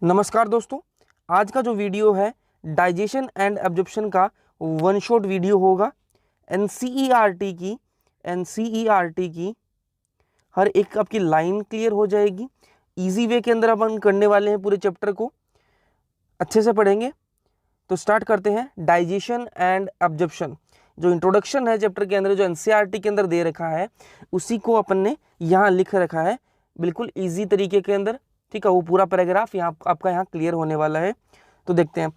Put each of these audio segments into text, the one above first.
नमस्कार दोस्तों, आज का जो वीडियो है डाइजेशन एंड एब्जॉर्प्शन का वन शॉट वीडियो होगा। एनसीईआरटी की हर एक आपकी लाइन क्लियर हो जाएगी। इजी वे के अंदर अपन करने वाले हैं, पूरे चैप्टर को अच्छे से पढ़ेंगे। तो स्टार्ट करते हैं। डाइजेशन एंड एब्जॉर्प्शन जो इंट्रोडक्शन है चैप्टर के अंदर, जो एनसीईआरटी के अंदर दे रखा है, उसी को अपन ने यहाँ लिख रखा है बिल्कुल ईजी तरीके के अंदर। ठीक है, वो पूरा पैराग्राफ यहाँ आपका यहाँ क्लियर होने वाला है। तो देखते हैं।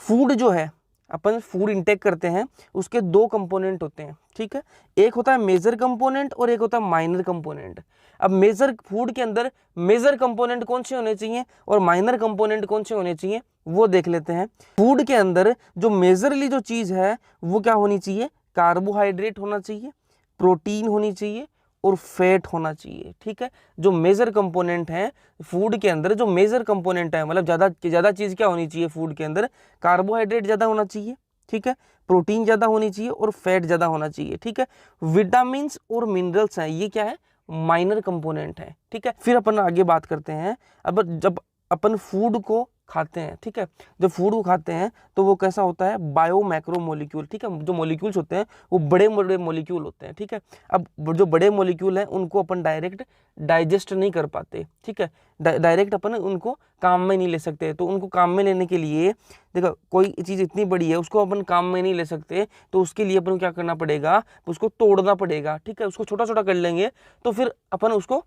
फूड जो है, अपन फूड इंटेक करते हैं, उसके दो कंपोनेंट होते हैं। ठीक है, एक होता है मेजर कंपोनेंट और एक होता है माइनर कंपोनेंट। अब मेजर फूड के अंदर मेजर कंपोनेंट कौन से होने चाहिए और माइनर कंपोनेंट कौन से होने चाहिए, वो देख लेते हैं। फूड के अंदर जो मेजरली जो चीज है वो क्या होनी चाहिए, कार्बोहाइड्रेट होना चाहिए, प्रोटीन होनी चाहिए और फैट होना चाहिए। ठीक है, जो मेजर कंपोनेंट है फूड के अंदर, जो मेजर कंपोनेंट है मतलब ज्यादा चीज क्या होनी चाहिए फूड के अंदर, कार्बोहाइड्रेट ज्यादा होना चाहिए। ठीक है, प्रोटीन ज्यादा होनी चाहिए और फैट ज्यादा होना चाहिए। ठीक है, विटामिन और मिनरल्स हैं, ये क्या है, माइनर कंपोनेंट है। ठीक है, फिर अपन आगे बात करते हैं। अब जब अपन फूड को खाते हैं, ठीक है, जब फूड को खाते हैं तो वो कैसा होता है, बायो मैक्रो मोलिक्यूल। ठीक है, जो मोलिक्यूल्स होते हैं वो बड़े बड़े मोलिक्यूल होते हैं। ठीक है, अब जो बड़े मोलिक्यूल हैं उनको अपन डायरेक्ट डाइजेस्ट नहीं कर पाते। ठीक है, डायरेक्ट अपन उनको काम में नहीं ले सकते। तो उनको काम में लेने के लिए, देखो कोई चीज़ इतनी बड़ी है उसको अपन काम में नहीं ले सकते, तो उसके लिए अपन को क्या करना पड़ेगा, उसको तोड़ना पड़ेगा। ठीक है, उसको छोटा छोटा कर लेंगे तो फिर अपन उसको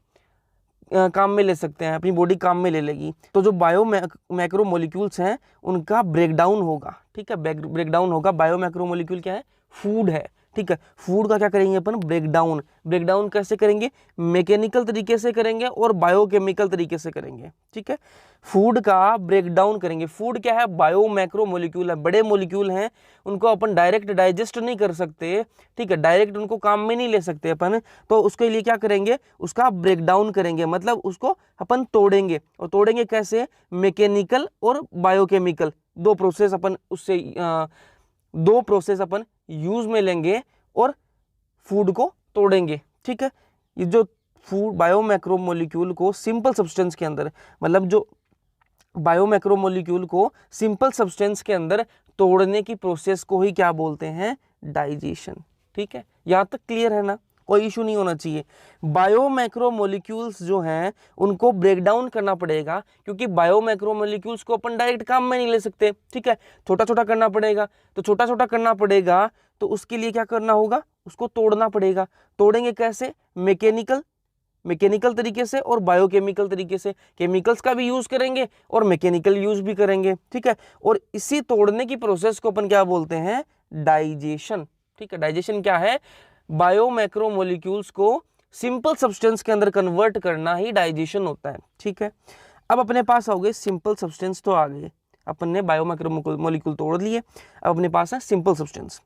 काम में ले सकते हैं, अपनी बॉडी काम में ले लेगी। तो जो बायो मैक्रो मोलिक्यूल्स हैं उनका ब्रेकडाउन होगा। ठीक है, ब्रेकडाउन होगा। बायो मैक्रो मोलिक्यूल क्या है, फूड है। ठीक है, फूड का क्या करेंगे अपन, ब्रेकडाउन। ब्रेकडाउन कैसे करेंगे, मैकेनिकल तरीके से करेंगे और बायोकेमिकल तरीके से करेंगे। ठीक है, फूड का ब्रेकडाउन करेंगे। फूड क्या है, बायो मैक्रो मोलिक्यूल है, बड़े मोलिक्यूल हैं, उनको अपन डायरेक्ट डाइजेस्ट नहीं कर सकते। ठीक है, डायरेक्ट उनको काम में नहीं ले सकते अपन, तो उसके लिए क्या करेंगे, उसका ब्रेकडाउन करेंगे, मतलब उसको अपन तोड़ेंगे। और तोड़ेंगे कैसे, मैकेनिकल और बायोकेमिकल, दो प्रोसेस अपन यूज में लेंगे और फूड को तोड़ेंगे। ठीक है, ये जो फूड बायोमैक्रो मॉलिक्यूल को सिंपल सब्सटेंस के अंदर, मतलब जो बायोमैक्रो मॉलिक्यूल को सिंपल सब्सटेंस के अंदर तोड़ने की प्रोसेस को ही क्या बोलते हैं, डाइजेशन। ठीक है, यहां तक क्लियर है ना, कोई इशू नहीं होना चाहिए। बायोमैक्रो मॉलिक्यूल्स जो हैं उनको ब्रेक डाउन करना पड़ेगा, क्योंकि बायोमैक्रो मॉलिक्यूल्स को अपन डायरेक्ट काम में नहीं ले सकते। ठीक है, छोटा छोटा करना पड़ेगा। तो छोटा छोटा करना पड़ेगा तो उसके लिए क्या करना होगा, उसको तोड़ना पड़ेगा। तोड़ेंगे कैसे, मैकेनिकल तरीके से और बायोकेमिकल तरीके से। केमिकल्स का भी यूज करेंगे और मैकेनिकल यूज भी करेंगे। ठीक है, और इसी तोड़ने की प्रोसेस को अपन क्या बोलते हैं, डाइजेशन। ठीक है, डाइजेशन क्या है, बायोमैक्रो मॉलिक्यूल्स को सिंपल सब्सटेंस के अंदर कन्वर्ट करना ही डाइजेशन होता है। ठीक है, अब अपने पास हो गए सिंपल सब्सटेंस, तो आ गए अपन ने बायोमैक्रो मॉलिक्यूल तोड़ लिए। अब अपने पास है सिंपल सब्सटेंस।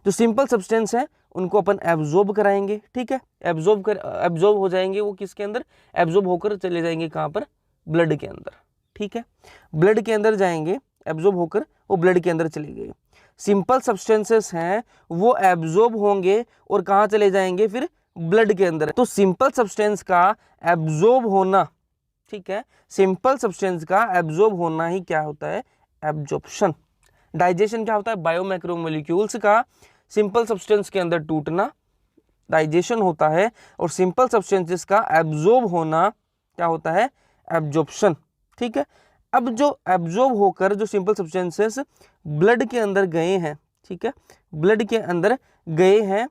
जो सिंपल सब्सटेंस है उनको अपन एब्जॉर्ब कराएंगे। ठीक है, एब्जॉर्ब हो जाएंगे, वो किसके अंदर, एब्जॉर्ब होकर चले जाएंगे कहाँ पर, ब्लड के अंदर। ठीक है, ब्लड के अंदर जाएंगे, एब्जॉर्ब होकर वो ब्लड के अंदर चले गए। सिंपल सब्सटेंसेस हैं वो एब्जॉर्ब होंगे और कहाँ चले जाएंगे, फिर ब्लड के अंदर। तो सिंपल सब्सटेंस का एब्जॉर्ब होना, ठीक है, सिंपल सब्सटेंस का एब्जॉर्ब होना ही क्या होता है, एब्जॉर्प्शन। डाइजेशन क्या होता है, बायोमैक्रो मॉलिक्यूल्स का सिंपल सब्सटेंस के अंदर टूटना डाइजेशन होता है, और सिंपल सब्सटेंसेस का एब्जॉर्ब होना क्या होता है, एब्जॉर्प्शन। ठीक है, अब जो एब्जॉर्ब होकर जो सिंपल सब्सटेंसेस ब्लड के अंदर गए हैं, ठीक है, ब्लड के अंदर गए हैं,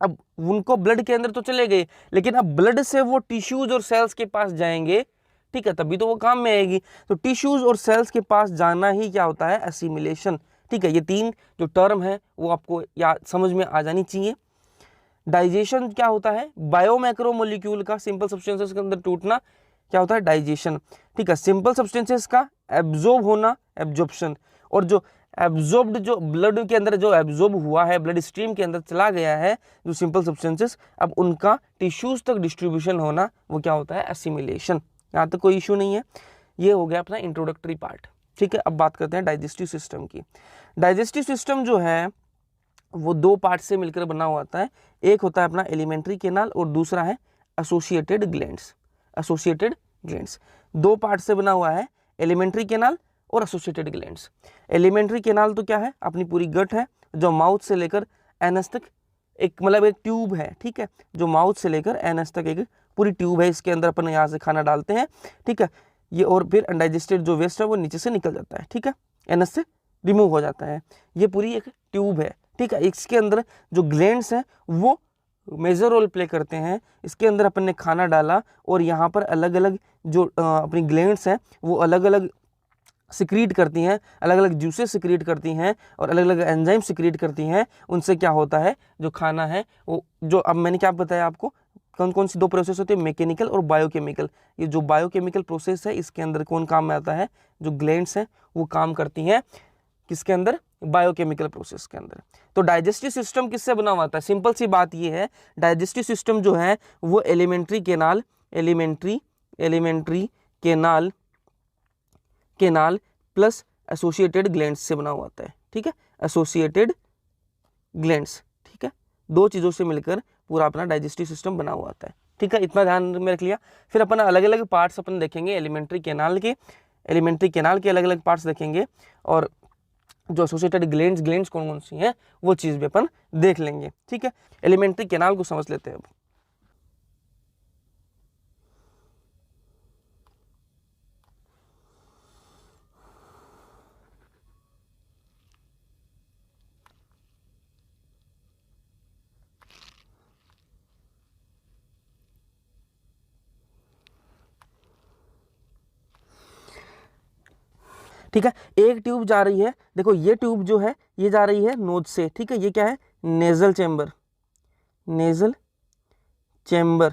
अब उनको ब्लड के अंदर तो चले गए, लेकिन अब ब्लड से वो टिश्यूज और सेल्स के पास जाएंगे। ठीक है, तभी तो वो काम में आएगी। तो टिश्यूज और सेल्स के पास जाना ही क्या होता है, एसिमिलेशन। ठीक है, ये तीन जो टर्म है वो आपको याद समझ में आ जानी चाहिए। डाइजेशन क्या होता है, बायोमैक्रो मॉलिक्यूल का सिंपल सब्सटेंसेस के अंदर टूटना क्या होता है, डाइजेशन। ठीक है, सिंपल सब्सटेंसेस का एब्जॉर्ब होना, एब्जॉर्प्शन। और जो एब्जॉर्ब्ड, जो ब्लड के अंदर जो एब्जॉर्ब हुआ है, ब्लड स्ट्रीम के अंदर चला गया है जो सिंपल सब्सटेंसेस, अब उनका टिश्यूज तक डिस्ट्रीब्यूशन होना, वो क्या होता है, एसिमिलेशन। यहाँ तक कोई इशू नहीं है। ये हो गया अपना इंट्रोडक्टरी पार्ट। ठीक है, अब बात करते हैं डाइजेस्टिव सिस्टम की। डाइजेस्टिव सिस्टम जो है वो दो पार्ट से मिलकर बना हुआ होता है। एक होता है अपना एलिमेंट्री कैनाल और दूसरा है एसोसिएटेड ग्लैंड्स। एसोसिएटेड ग्लैंड्स दो पार्ट से बना हुआ है, एलिमेंट्री कैनाल और एसोसिएटेड ग्लैंड्स। एलिमेंट्री कैनाल तो क्या है, अपनी पूरी गट है जो माउथ से लेकर एनस तक एक मतलब एक ट्यूब है, ठीक है, जो माउथ से लेकर एनस तक एक पूरी ट्यूब है, इसके अंदर अपन यहाँ से खाना डालते हैं, ठीक है, ये और फिर अनडाइजेस्टेड जो वेस्ट है वो नीचे से निकल जाता है, ठीक है, एनस से रिमूव हो जाता है। ये पूरी एक ट्यूब है, ठीक है। इसके अंदर जो ग्लैंड्स हैं वो मेजर रोल प्ले करते हैं। इसके अंदर अपन ने खाना डाला और यहाँ पर अलग अलग जो अपनी ग्लैंड्स हैं वो अलग अलग सिक्रीट करती हैं, अलग अलग जूसेस सिक्रीट करती हैं और अलग अलग एंजाइम सिक्रीट करती हैं। उनसे क्या होता है, जो खाना है वो, जो अब मैंने क्या बताया आपको, कौन कौन सी दो प्रोसेस होती है, मैकेनिकल और बायोकेमिकल। ये जो बायोकेमिकल प्रोसेस है इसके अंदर कौन काम में आता है, जो ग्लैंड्स हैं वो काम करती हैं किसके अंदर, बायोकेमिकल प्रोसेस के अंदर। तो डाइजेस्टिव सिस्टम किससे बना हुआ था, सिंपल सी बात ये है, डाइजेस्टिव सिस्टम जो है वो alimentary canal plus associated glands से बना हुआ होता है, ठीक है, एसोसिएटेड ग्लैंड्स, ठीक है, दो चीज़ों से मिलकर पूरा अपना डाइजेस्टिव सिस्टम बना हुआ होता है, ठीक है, इतना ध्यान में रख लिया। फिर अपन अलग अलग पार्ट्स अपन देखेंगे एलिमेंट्री कैनाल के अलग अलग पार्ट्स देखेंगे और जो एसोसिएटेड ग्लैंड्स कौन कौन सी हैं वो चीज़ भी अपन देख लेंगे, ठीक है। एलिमेंट्री कैनाल को समझ लेते हैं अब। ठीक है, एक ट्यूब जा रही है, देखो ये ट्यूब जो है ये जा रही है नोज से, ठीक है, ये क्या है, नेजल चैम्बर,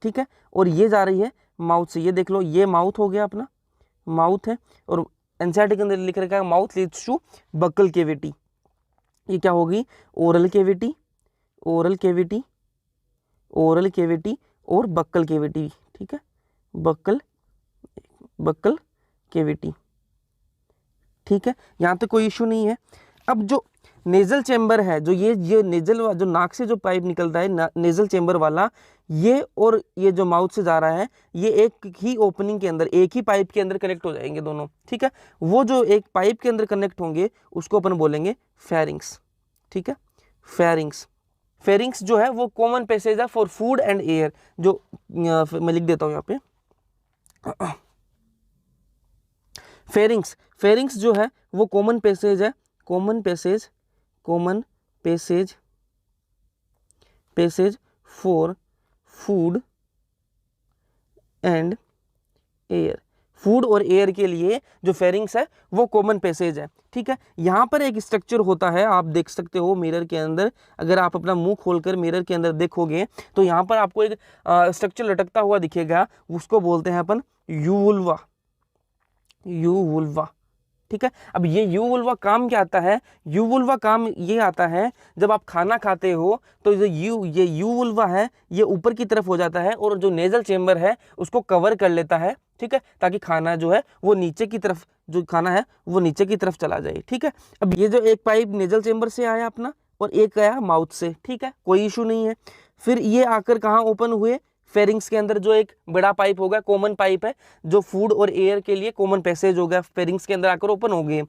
ठीक है, और ये जा रही है माउथ से, ये देख लो, ये माउथ हो गया अपना, माउथ है, और एनसीईआरटी के अंदर लिख रखा है mouth leads to buccal cavity. ये क्या होगी, ओरल कैविटी और बक्कल कैविटी, ठीक है, बक्कल कैविटी, ठीक है, यहाँ तक कोई इशू नहीं है। अब जो नेजल चैम्बर है, जो ये नेजल जो नाक से जो पाइप निकलता है नेजल चैम्बर वाला, ये और ये जो माउथ से जा रहा है, ये एक ही ओपनिंग के अंदर, एक ही पाइप के अंदर कनेक्ट हो जाएंगे दोनों, ठीक है। वो जो एक पाइप के अंदर कनेक्ट होंगे उसको अपन बोलेंगे फेरिंग्स, ठीक है, फेरिंग्स जो है वो कॉमन पैसेज है फॉर फूड एंड एयर, जो मैं लिख देता हूँ यहाँ पे, फेरिंग्स जो है वो कॉमन पैसेज है, common passage for food and air, food और एयर के लिए जो फेरिंग्स है वो कॉमन पैसेज है, ठीक है। यहाँ पर एक स्ट्रक्चर होता है, आप देख सकते हो मिरर के अंदर, अगर आप अपना मुंह खोलकर मिरर के अंदर देखोगे तो यहाँ पर आपको एक स्ट्रक्चर लटकता हुआ दिखेगा, उसको बोलते हैं अपन यूवुल्वा, ठीक है। अब ये यूवुल्वा काम क्या आता है, यूवुल्वा काम ये आता है जब आप खाना खाते हो तो ये यूवुल्वा है ये ऊपर की तरफ हो जाता है और जो नेजल चेम्बर है उसको कवर कर लेता है, ठीक है, ताकि खाना जो है वो नीचे की तरफ, जो खाना है वो नीचे की तरफ चला जाए, ठीक है। अब ये जो एक पाइप नेजल चेम्बर से आया अपना और एक आया माउथ से, ठीक है, कोई इशू नहीं है। फिर ये आकर कहाँ ओपन हुए, फेरिंग्स के अंदर जो एक बड़ा पाइप होगा, कॉमन पाइप है जो फूड और एयर के लिए कॉमन पैसेज होगा, फेरिंग्स के अंदर आकर ओपन हो गए।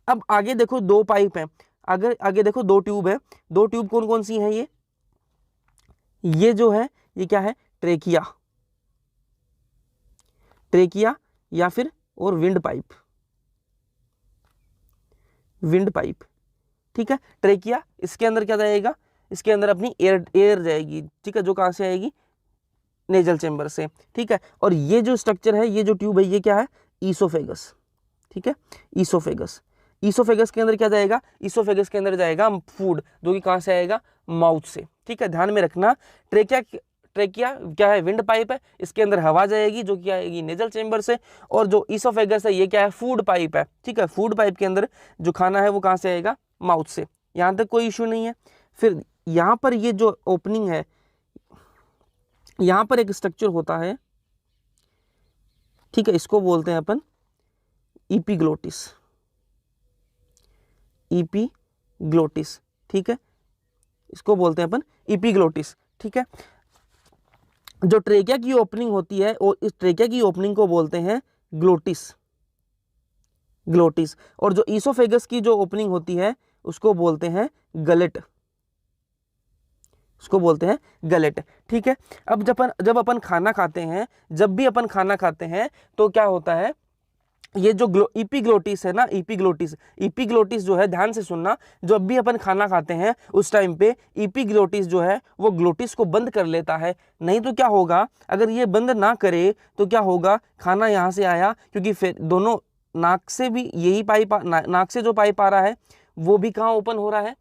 अब आगे देखो दो पाइप हैं, आगे देखो दो ट्यूब है, दो ट्यूब कौन कौन सी हैं, ये जो है ये क्या है, ट्रेकिया या फिर और विंड पाइप, ठीक है। ट्रेकिया, इसके अंदर क्या जाएगा, इसके अंदर अपनी एयर जाएगी, ठीक है, जो कहाँ से आएगी, नेजल चेम्बर से, ठीक है। और ये जो स्ट्रक्चर है, ये जो ट्यूब है, ये क्या है, ईसोफेगस, ठीक है, ईसोफेगस के अंदर क्या जाएगा, ईसोफेगस के अंदर जाएगा फूड, जो कि कहाँ से आएगा, माउथ से, ठीक है। ध्यान में रखना, ट्रेकिया क्या है, विंड पाइप है, इसके अंदर हवा जाएगी जो कि आएगी नेजल चेम्बर से, और जो ईसोफेगस है ये क्या है, फूड पाइप है, ठीक है, फूड पाइप के अंदर जो खाना है वो कहाँ से आएगा, माउथ से, यहाँ तक कोई इशू नहीं है। फिर यहाँ पर ये जो ओपनिंग है, यहाँ पर एक स्ट्रक्चर होता है, ठीक है, इसको बोलते हैं अपन एपिग्लोटिस, ठीक है, इसको बोलते हैं अपन एपिग्लोटिस, ठीक है। जो ट्रेकिया की ओपनिंग होती है और इस ट्रेकिया की ओपनिंग को बोलते हैं ग्लोटिस, ग्लोटिस। और जो ईसोफेगस की जो ओपनिंग होती है उसको बोलते हैं गलेट, उसको बोलते हैं गलेट। ठीक है, अब जब अपन खाना खाते हैं, जब भी अपन खाना खाते हैं तो क्या होता है, ये जो इपीग्लोटिस है ना, इपीग्लोटिस जो है, ध्यान से सुनना, जब भी अपन खाना खाते हैं उस टाइम पे इपीग्लोटिस जो है वो ग्लोटिस को बंद कर लेता है। नहीं तो क्या होगा, अगर ये बंद ना करे तो क्या होगा, खाना यहाँ से आया, क्योंकि फिर दोनों नाक से भी यही पाइप, नाक से जो पाइप आ रहा है वो भी कहाँ ओपन हो रहा है,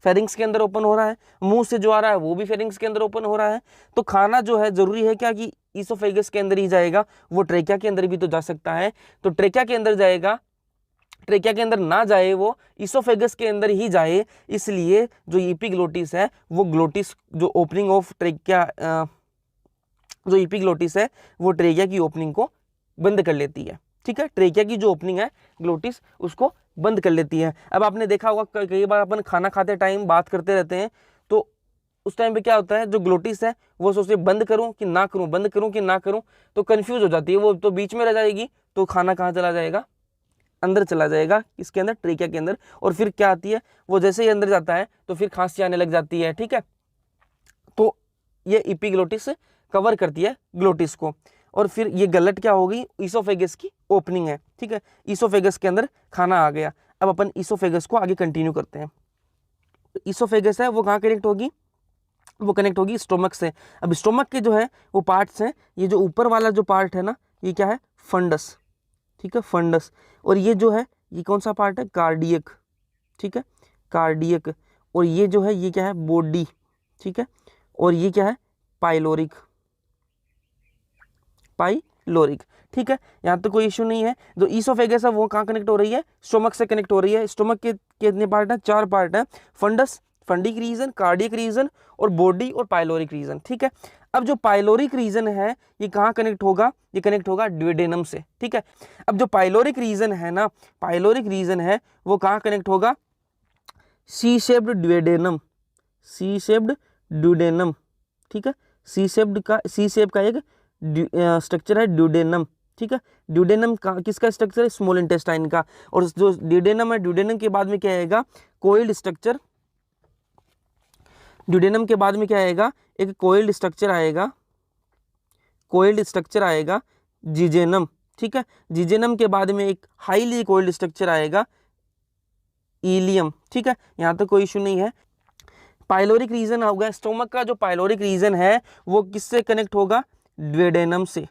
फेरिंग्स के अंदर ओपन हो रहा है, मुंह से जो आ रहा है वो भी फेरिंग्स के अंदर ओपन हो रहा है। तो खाना जो है जरूरी है क्या कि ईसोफेगस के अंदर ही जाएगा, वो ट्रेकिया के अंदर भी तो जा सकता है, तो ट्रेकिया के अंदर जाएगा, ट्रेकिया के अंदर ना जाए, वो ईसोफेगस के अंदर ही जाए। इसलिए जो इपीग्लोटिस है वो ग्लोटिस, जो ओपनिंग ऑफ ट्रेकिया, जो इपीग्लोटिस है वो ट्रेकिया की ओपनिंग को बंद कर लेती है। ठीक है, ट्रेकिया की जो ओपनिंग है ग्लोटिस उसको बंद कर लेती है। अब आपने देखा होगा कई बार अपन खाना खाते टाइम बात करते रहते हैं, तो उस टाइम पे क्या होता है, जो ग्लोटिस है वो सोचते बंद करूं कि ना करूं, बंद करूं कि ना करूं, तो कंफ्यूज हो जाती है, वो तो बीच में रह जाएगी, तो खाना कहाँ चला जाएगा, अंदर चला जाएगा, इसके अंदर, ट्रेकिया के अंदर। और फिर क्या आती है, वो जैसे ही अंदर जाता है तो फिर खांसी आने लग जाती है। ठीक है, तो ये इपीग्लोटिस कवर करती है ग्लोटिस को। और फिर ये गलट क्या होगी, ईसोफेगस की ओपनिंग है। ठीक है, ईसोफेगस के अंदर खाना आ गया। अब अपन ईसोफेगस को आगे कंटिन्यू करते हैं। ईसोफेगस है वो कहाँ कनेक्ट होगी, वो कनेक्ट होगी स्टोमक से। अब स्टोमक के जो है वो पार्ट्स हैं, ये जो ऊपर वाला जो पार्ट है ना, ये क्या है, फंडस। ठीक है, फंडस। और ये जो है ये कौन सा पार्ट है, कार्डियक। ठीक है, कार्डियक। और ये जो है ये क्या है, बॉडी। ठीक है, और ये क्या है, पाइलोरिक, पाइलोरिक। ठीक है, यहाँ तो कोई इशू नहीं है। जो ईसोफेगस है वो कहाँ कनेक्ट हो रही है, स्टोमक से कनेक्ट हो रही है। स्टोमक के कितने पार्ट है, 4 पार्ट है, fundus, fundic region, cardiac region और बॉडी और पाइलोरिक रीजन। ठीक है, अब जो पाइलोरिक रीजन है ये कहाँ कनेक्ट होगा, ये कनेक्ट होगा ड्यूडेनम से। ठीक है, अब जो पाइलोरिक रीजन है ना, पाइलोरिक रीजन है वो कहाँ कनेक्ट होगा, C shaped duodenum, C shaped duodenum. ठीक है, सी शेप्ड का, सी शेप का एक स्ट्रक्चर है ड्यूडेनम। ठीक है, ड्यूडेनम का किसका स्ट्रक्चर है, स्मॉल इंटेस्टाइन का। और जो ड्यूडेनम है, ड्यूडेनम के बाद में क्या आएगा, कोइल्ड स्ट्रक्चर। ड्यूडेनम के बाद में क्या आएगा, एक कोइल्ड स्ट्रक्चर आएगा, कोइल्ड स्ट्रक्चर आएगा जिजेनम। ठीक है, जिजेनम के बाद में एक हाईली कोइल्ड स्ट्रक्चर आएगा इलियम। ठीक है, यहाँ तक कोई इशू नहीं है। पाइलोरिक रीजन होगा, स्टोमक का जो पाइलोरिक रीजन है वो किससे कनेक्ट होगा, ड्यूडेनम से,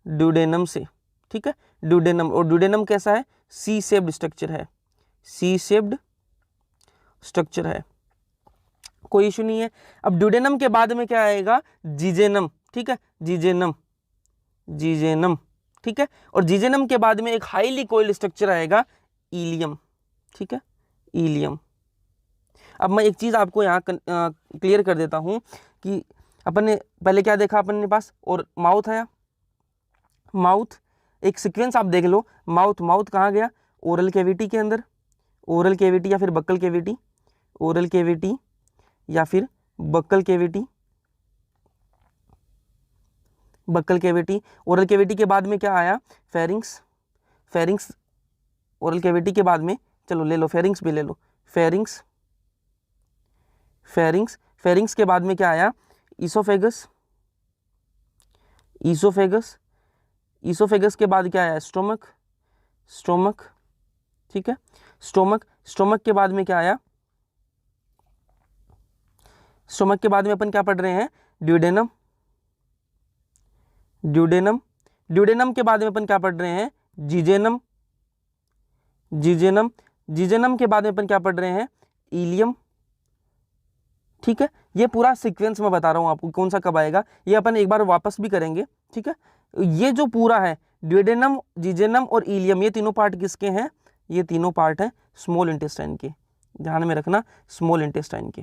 ड्यूडेनम से। ठीक है, ड्यूडेनम। और ड्यूडेनम कैसा है, सी शेप्ड स्ट्रक्चर है, सी शेप्ड स्ट्रक्चर है, कोई इशू नहीं है। अब ड्यूडेनम के बाद में क्या आएगा, जिजेनम। ठीक है, जिजेनम, जिजेनम। ठीक है, और जिजेनम के बाद में एक हाईली कोइल्ड स्ट्रक्चर आएगा इलियम। ठीक है, इलियम। अब मैं एक चीज आपको यहाँ क्लियर कर देता हूँ कि अपन ने पहले क्या देखा, अपन ने पास और माउथ आया, माउथ एक सीक्वेंस आप देख लो, माउथ, माउथ कहाँ गया, ओरल कैविटी के अंदर, ओरल कैविटी या फिर बक्कल कैविटी, ओरल कैविटी या फिर buccal cavity, buccal cavity. Oral cavity के बाद में क्या आया, फेरिंग्स, फेरिंग्स। ओरल कैविटी के बाद में, चलो ले लो फेरिंग्स भी ले लो, फेरिंग्स, फेरिंग्स। फेरिंग्स के बाद में क्या आया, ईसोफेगस, ईसोफेगस। ईसोफेगस के बाद क्या आया, स्टोमक, स्टोमक। ठीक है, स्टोमक। स्टोमक के बाद में क्या आया, स्टोमक के बाद में अपन क्या पढ़ रहे हैं, ड्यूडेनम, ड्यूडेनम। ड्यूडेनम के बाद में अपन क्या पढ़ रहे हैं, जिजेनम, जिजेनम। जिजेनम के बाद में अपन क्या पढ़ रहे हैं, इलियम। ठीक है, ये पूरा सीक्वेंस मैं बता रहा हूं आपको कौन सा कब आएगा, ये अपन एक बार वापस भी करेंगे। ठीक है, ये जो पूरा है ड्यूडेनम, जिजेनम और इलियम, ये तीनों पार्ट किसके हैं, ये तीनों पार्ट हैं स्मॉल इंटेस्टाइन के, ध्यान में रखना, स्मॉल इंटेस्टाइन के।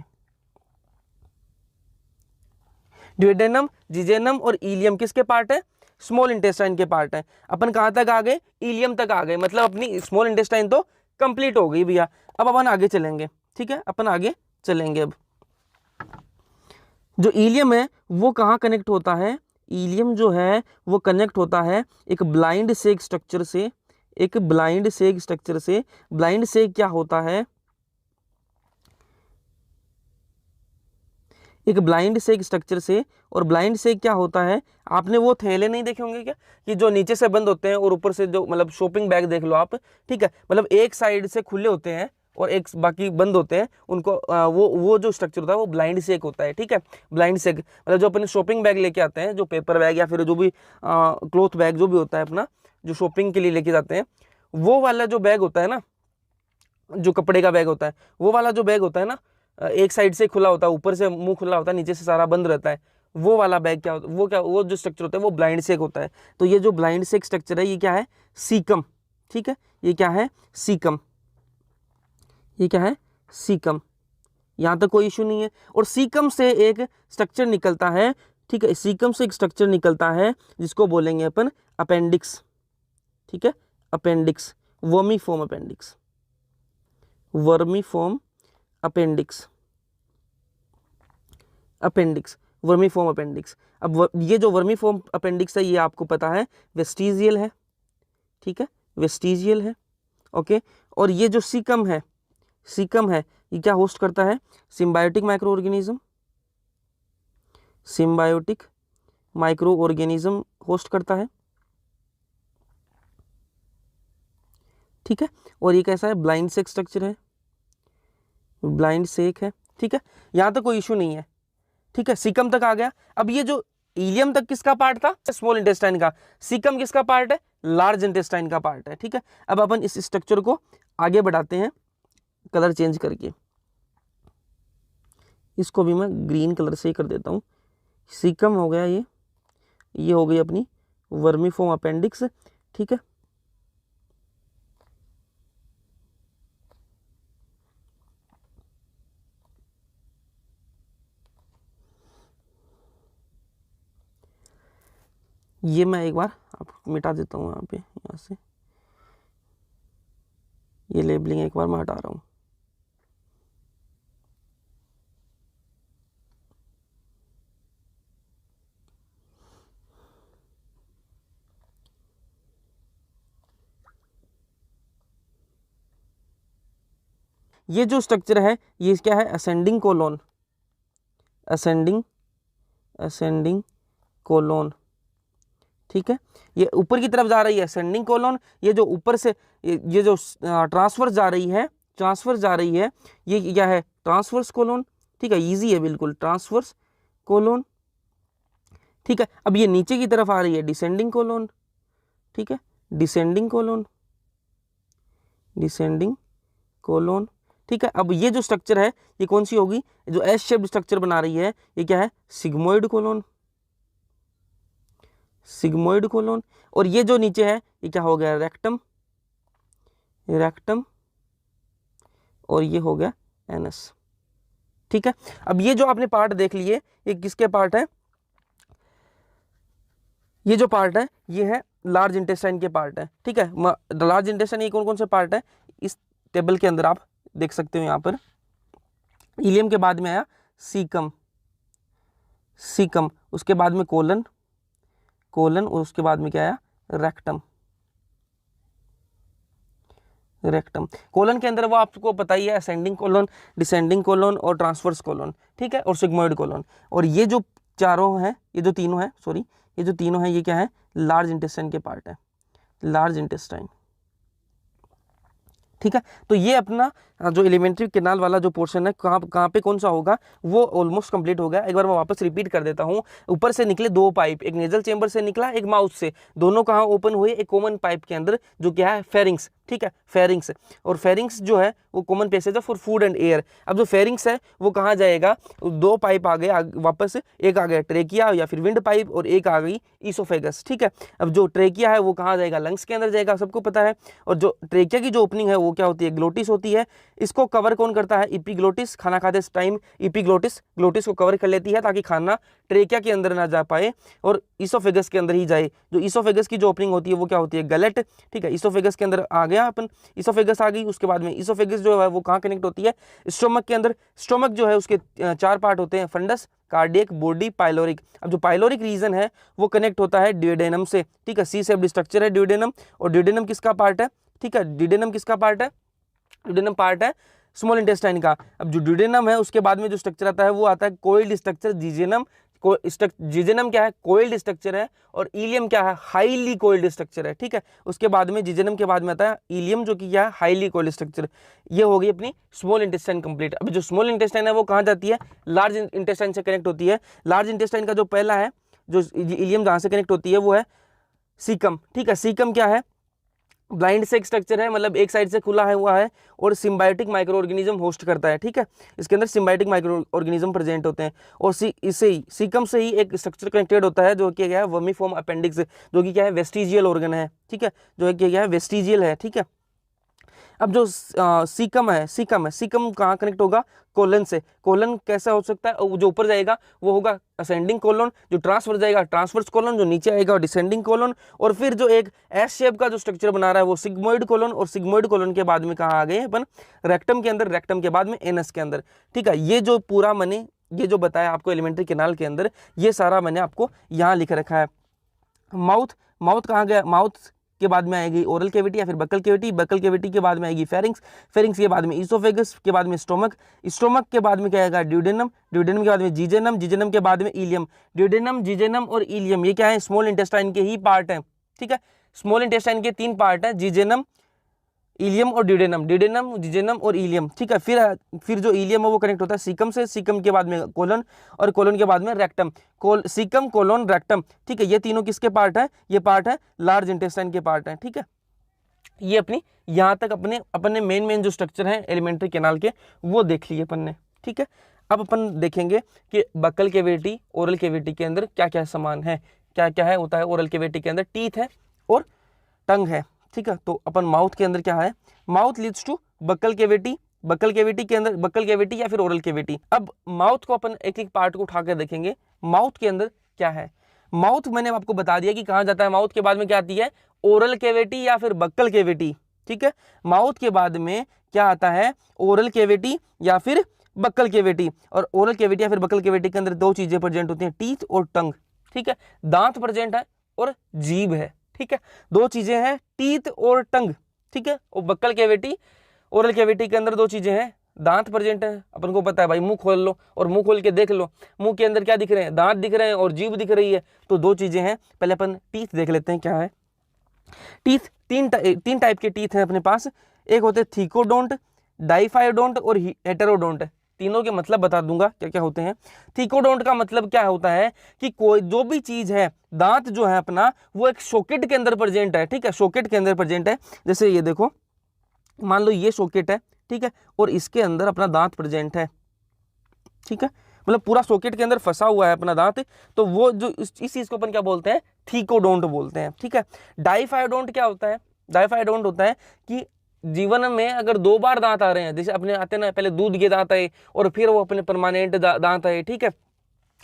ड्यूडेनम, जिजेनम और इलियम किसके पार्ट है, स्मॉल इंटेस्टाइन के पार्ट है। अपन कहां तक आ गए, इलियम तक आ गए, मतलब अपनी स्मॉल इंटेस्टाइन तो कंप्लीट हो गई भैया। अब अपन आगे चलेंगे। ठीक है, अपन आगे चलेंगे। अब जो इलियम है वो कहाँ कनेक्ट होता है, इलियम जो है वो कनेक्ट होता है एक ब्लाइंड सेक स्ट्रक्चर से, एक ब्लाइंड सेक स्ट्रक्चर से। ब्लाइंड सेक क्या होता है, एक ब्लाइंड सेक स्ट्रक्चर से। और ब्लाइंड सेक क्या होता है, आपने वो थैले नहीं देखे होंगे क्या, कि जो नीचे से बंद होते हैं और ऊपर से जो, मतलब शॉपिंग बैग देख लो आप, ठीक है, मतलब एक साइड से खुले होते हैं और एक बाकी बंद होते हैं, उनको वो जो स्ट्रक्चर होता है वो ब्लाइंड सेक होता है, ठीक है। ब्लाइंड सेक मतलब जो अपने शॉपिंग बैग लेके आते हैं, जो पेपर बैग या फिर जो भी क्लॉथ बैग जो भी होता है अपना, जो शॉपिंग के लिए लेके जाते हैं, वो वाला जो बैग होता है ना, जो कपड़े का बैग होता है, वो वाला जो बैग होता है ना, एक साइड से खुला होता है, ऊपर से मुंह खुला होता है, नीचे से सारा बंद रहता है, वो वाला बैग क्या होता है, वो जो स्ट्रक्चर होता है वो ब्लाइंड सेक होता है। तो ये जो ब्लाइंड सेक स्ट्रक्चर है ये क्या है, सीकम, ठीक है, ये क्या है, सीकम, ये क्या है, सीकम। यहाँ तक कोई इशू नहीं है। और सीकम से एक स्ट्रक्चर निकलता है, ठीक है, सीकम से एक स्ट्रक्चर निकलता है जिसको बोलेंगे अपन अपेंडिक्स, ठीक है, appendix, vermiform appendix, vermiform appendix, appendix, vermiform appendix. अब ये जो वर्मीफॉर्म अपेंडिक्स है ये आपको पता है वेस्टिजियल है, ठीक है, वेस्टिजियल है, ओके। और ये जो सीकम है, सीकम है, ये क्या होस्ट करता है, symbiotic micro organism, symbiotic micro organism host करता है, ठीक है। और ये कैसा है, ब्लाइंड सेक स्ट्रक्चर है, ब्लाइंड सेक है, ठीक है, यहां तक कोई इशू नहीं है, ठीक है, सीकम तक आ गया। अब ये जो इलियम तक किसका पार्ट था, स्मॉल इंटेस्टाइन का, सीकम किसका पार्ट है, लार्ज इंटेस्टाइन का पार्ट है, ठीक है। अब अपन इस स्ट्रक्चर को आगे बढ़ाते हैं कलर चेंज करके, इसको भी मैं ग्रीन कलर से ही कर देता हूं। सीकम हो गया ये हो गई अपनी वर्मीफॉर्म अपेंडिक्स, ठीक है। ये मैं एक बार आपको मिटा देता हूँ यहाँ पे, यहाँ से ये लेबलिंग एक बार मैं हटा रहा हूँ। ये जो स्ट्रक्चर है ये क्या है, ascending colon, ascending, ascending colon, ठीक है। ये ऊपर की तरफ जा रही है असेंडिंग कोलोन, ये जो ऊपर से ये जो ट्रांसवर्स जा रही है, ट्रांसवर्स जा रही है, ये क्या है, ट्रांसवर्स कोलोन, ठीक है, इजी है बिल्कुल, ट्रांसवर्स कोलोन, ठीक है। अब ये नीचे की तरफ आ रही है डिसेंडिंग कोलोन, ठीक है, डिसेंडिंग कोलोन, डिसेंडिंग कोलोन, ठीक है। अब ये जो स्ट्रक्चर है ये कौन सी होगी, जो एस शेप्ड स्ट्रक्चर बना रही है ये क्या है, सिग्मोइड कोलोन, सिग्मोइड कोलोन। और ये जो नीचे है ये क्या हो गया, रेक्टम, रेक्टम, और ये हो गया एनस, ठीक है। अब ये जो आपने पार्ट देख लिए ये किसके पार्ट है, ये जो पार्ट है ये है लार्ज इंटेस्टाइन के पार्ट है, ठीक है। लार्ज इंटेस्टाइन ये कौन कौन से पार्ट है, इस टेबल के अंदर आप देख सकते हो। यहाँ पर इलियम के बाद में आया सीकम, सीकम, उसके बाद में कोलन, कोलन, और उसके बाद में क्या आया, रेक्टम, रेक्टम। कोलन के अंदर वो आपको पता ही है असेंडिंग कोलन, डिसेंडिंग कोलन और ट्रांसवर्स कोलन, ठीक है, और सिग्मोइड कोलन। और ये जो चारों हैं, ये जो तीनों हैं, सॉरी, ये जो तीनों हैं ये क्या है, लार्ज इंटेस्टाइन के पार्ट है, लार्ज इंटेस्टाइन, ठीक है। तो ये अपना जो एलिमेंट्री कैनाल वाला जो पोर्शन है कहाँ पे कौन सा होगा वो ऑलमोस्ट कंप्लीट हो गया। एक बार मैं वापस रिपीट कर देता हूँ। ऊपर से निकले दो पाइप, एक नेजल चेंबर से निकला, एक माउथ से, दोनों कहाँ ओपन हुए, एक कॉमन पाइप के अंदर जो क्या है, फेरिंग्स, ठीक है, फेरिंग्स। और फेरिंग्स जो है वो कॉमन पैसेज है फॉर फूड एंड एयर। अब जो फेरिंग्स है वो कहाँ जाएगा, दो पाइप आ गए वापस, एक आ गया ट्रेकिया या फिर विंड पाइप और एक आ गई ईसोफेगस, ठीक है। अब जो ट्रेकिया है वो कहाँ जाएगा, लंग्स के अंदर जाएगा, सबको पता है। और जो ट्रेकिया की जो ओपनिंग है वो क्या होती है, ग्लोटिस होती है। इसको कवर कौन करता है, इपीग्लोटिस, खाना खाते टाइम इपीग्लोटिस ग्लोटिस को कवर कर लेती है ताकि खाना ट्रेकिया के अंदर ना जा पाए और ईसोफेगस के अंदर ही जाए। जो ईसोफेगस की जो ओपनिंग होती है वो क्या होती है, गलेट, ठीक है। ईसोफेगस के अंदर आ गया अपन, इसोफेगस आ गई, उसके बाद में इसोफेगस जो है वो कहाँ कनेक्ट होती है, स्टोमक के अंदर। स्टोमक जो है उसके 4 पार्ट होते हैं, फंडस, कार्डियक, बॉडी, पाइलोरिक। अब जो पाइलोरिक रीजन है वो कनेक्ट होता है ड्यूडेनम से, ठीक है, सी शेप्ड स्ट्रक्चर है ड्यूडेनम, और ड्यूडेनम किसका पार्ट है, ठीक है, ड्यूडेनम किसका पार्ट है, ड्यूडेनम पार्ट है स्मॉल इंटेस्टाइन का। अब जो ड्यूडेनम है उसके बाद में जो स्ट्रक्चर आता है वो आता है कोइल्ड स्ट्रक्चर, जिजेनम। जिजेनम क्या है, कोइल्ड स्ट्रक्चर है, और इलियम क्या है, हाईली कोइल्ड स्ट्रक्चर है, ठीक है। उसके बाद में जिजेनम के बाद में आता है इलियम, जो कि क्या है, हाईली कोइल्ड स्ट्रक्चर। ये हो गई अपनी स्मॉल इंटेस्टाइन कंप्लीट। अब जो स्मॉल इंटेस्टाइन है वो कहाँ जाती है, लार्ज इंटेस्टाइन से कनेक्ट होती है। लार्ज इंटेस्टाइन का जो पहला है, जो इलियम जहाँ से कनेक्ट होती है वो है सीकम, ठीक है। सीकम क्या है, ब्लाइंड से एक स्ट्रक्चर है, मतलब एक साइड से खुला है हुआ है, और सिम्बायोटिक माइक्रो ऑर्गेनिज्म होस्ट करता है, ठीक है। इसके अंदर सिम्बायोटिक माइक्रो ऑर्गेनिज्म प्रेजेंट होते हैं, और इससे ही सीकम से ही एक स्ट्रक्चर कनेक्टेड होता है जो कि क्या है, वर्मीफॉर्म अपेंडिक्स, जो कि क्या है, वेस्टिजियल ऑर्गन है, ठीक है, जो है क्या है, वेस्टिजियल है, ठीक है। अब जो सीकम है, सीकम कहाँ कनेक्ट होगा, कोलन से। कोलन कैसा हो सकता है, जो ऊपर जाएगा वो होगा असेंडिंग कोलन, जो ट्रांसफर जाएगा ट्रांसवर्स कोलन, जो नीचे आएगा डिसेंडिंग कोलन, और फिर जो एक एस शेप का जो स्ट्रक्चर बना रहा है वो सिग्मोइड कोलन, और सिग्मोइड कोलन के बाद में कहाँ आ गए अपन, रेक्टम के अंदर, रेक्टम के बाद में एनस के अंदर, ठीक है। ये जो पूरा मैंने ये जो बताया आपको एलिमेंट्री कैनाल के अंदर, ये सारा मैंने आपको यहाँ लिख रखा है। माउथ, माउथ कहाँ गया, माउथ के बाद में आएगी ओरल कैविटी या फिर बकल कैविटी, बकल कैविटी के बाद में आएगी फेरिंग्स, फेरिंग्स के बाद में इसोफेगस, के बाद में स्टोमक, स्टोमक के बाद में क्या आएगा, ड्यूडेनम, ड्यूडेनम के बाद में जिजेनम, जिजेनम के बाद में इलियम। ड्यूडेनम, जिजेनम और इलियम ये क्या है, स्मॉल इंटेस्टाइन के ही पार्ट है, ठीक है। स्मॉल इंटेस्टाइन के 3 पार्ट है, जिजेनम, इलियम और ड्यूडेनम, ड्यूडेनम, जिजेनम और इलियम, ठीक है। फिर जो इलियम है वो कनेक्ट होता है सीकम से, सीकम के बाद में कोलन, और कोलन के बाद में रेक्टम। सीकम, कोलन, रेक्टम, ठीक है। ये तीनों किसके पार्ट है, ये पार्ट है लार्ज इंटेस्टाइन के पार्ट है, ठीक है। ये अपनी यहाँ तक अपने मेन जो स्ट्रक्चर है एलिमेंट्री कैनाल के वो देख लिए अपन ने, ठीक है। अब अपन देखेंगे कि बकल कैविटी, ओरल कैविटी के अंदर क्या क्या सामान है, क्या क्या है होता है। ओरल कैविटी के अंदर टीथ है और टंग है, ठीक है। तो अपन माउथ के अंदर क्या है, mouth leads to buccal cavity, buccal cavity के अंदर बकल कैविटी या फिर ओरल कैविटी। अब माउथ को अपन एक एक पार्ट को उठाकर देखेंगे, माउथ के अंदर क्या है। माउथ मैंने आपको बता दिया कि कहाँ जाता है, माउथ के बाद में क्या आती है, ओरल कैविटी या फिर बकल कैविटी, ठीक है। माउथ के बाद में क्या आता है, ओरल कैविटी या फिर बकल कैविटी। और ओरल कैविटी या फिर बकल कैविटी के अंदर 2 चीजें प्रेजेंट होती हैं, टीथ और टंग, ठीक है। दांत प्रेजेंट है और जीभ है, ठीक है। 2 चीजें हैं, टीथ और टंग, ठीक है। और बकल कैविटी, ओरल कैविटी के अंदर 2 चीजें हैं, दांत प्रेजेंट है, अपन को पता है भाई, मुंह खोल लो और मुंह खोल के देख लो, मुंह के अंदर क्या दिख रहे हैं, दांत दिख रहे हैं और जीभ दिख रही है। तो 2 चीजें हैं। पहले अपन टीथ देख लेते हैं क्या है। टीथ, 3 टाइप के टीथ हैं अपने पास। एक होते हैं थीकोडोंट, डाइफाइडोंट और हेटेरोडोंट। तीनों के मतलब बता दूंगा क्या क्या होते हैं। थीकोडोंट का मतलब क्या होता है कि कोई जो भी चीज है, दांत जो है अपना, वो एक सॉकेट के अंदर प्रेजेंट है, ठीक है, सॉकेट के अंदर प्रेजेंट है। जैसे ये देखो, मान लो ये सॉकेट है, ठीक है, और इसके अंदर अपना दांत प्रेजेंट है, ठीक है, मतलब पूरा सॉकेट के अंदर फंसा हुआ है अपना दांत। तो वो जो इस चीज को अपन क्या बोलते हैं, थीकोडोंट बोलते हैं, ठीक है। डाइफाइडोंट क्या होता है, डाइफाइडोंट होता है कि जीवन में अगर 2 बार दांत आ रहे हैं, जैसे अपने आते ना, पहले दूध के दांत आए और फिर वो अपने परमानेंट दांत आए, ठीक है,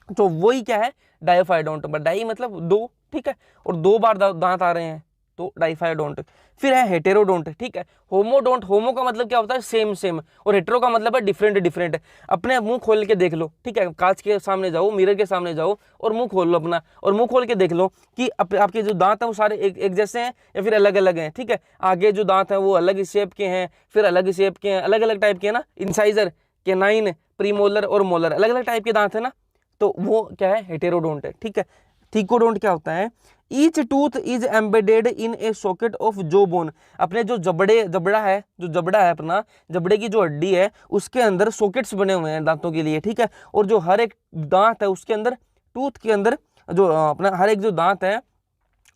तो वही क्या है, डाइफाइडोंट। डाई मतलब 2, ठीक है, और 2 बार दांत आ रहे हैं तो डाइफाइडोंट। फिर है हेटेरोडोंट, ठीक है। होमोडोंट, होमो का मतलब क्या होता है, सेम सेम, और हेटेरो का मतलब है डिफरेंट डिफरेंट। अपने मुंह खोल के देख लो, ठीक है, कांच के सामने जाओ, मिरर के सामने जाओ और मुंह खोल लो अपना, और मुंह खोल के देख लो कि आपके जो दांत हैं वो सारे एक जैसे हैं या फिर अलग अलग हैं, ठीक है। आगे जो दांत हैं वो अलग शेप के हैं, फिर अलग शेप के हैं, अलग अलग टाइप के हैं ना, इंसाइजर, केनाइन, प्रीमोलर और मोलर, अलग अलग टाइप के दांत है ना, तो वो क्या है, हेटेरोडोंट है, ठीक है। थीकोडोंट क्या होता है, each tooth is embedded in A socket of जो बोन। अपने जो जबड़ा है अपना, जबड़े की जो हड्डी है उसके अंदर सॉकेट्स बने हुए हैं दांतों के लिए, ठीक है। और जो हर एक दांत है उसके अंदर, टूथ के अंदर जो अपना हर एक जो दांत है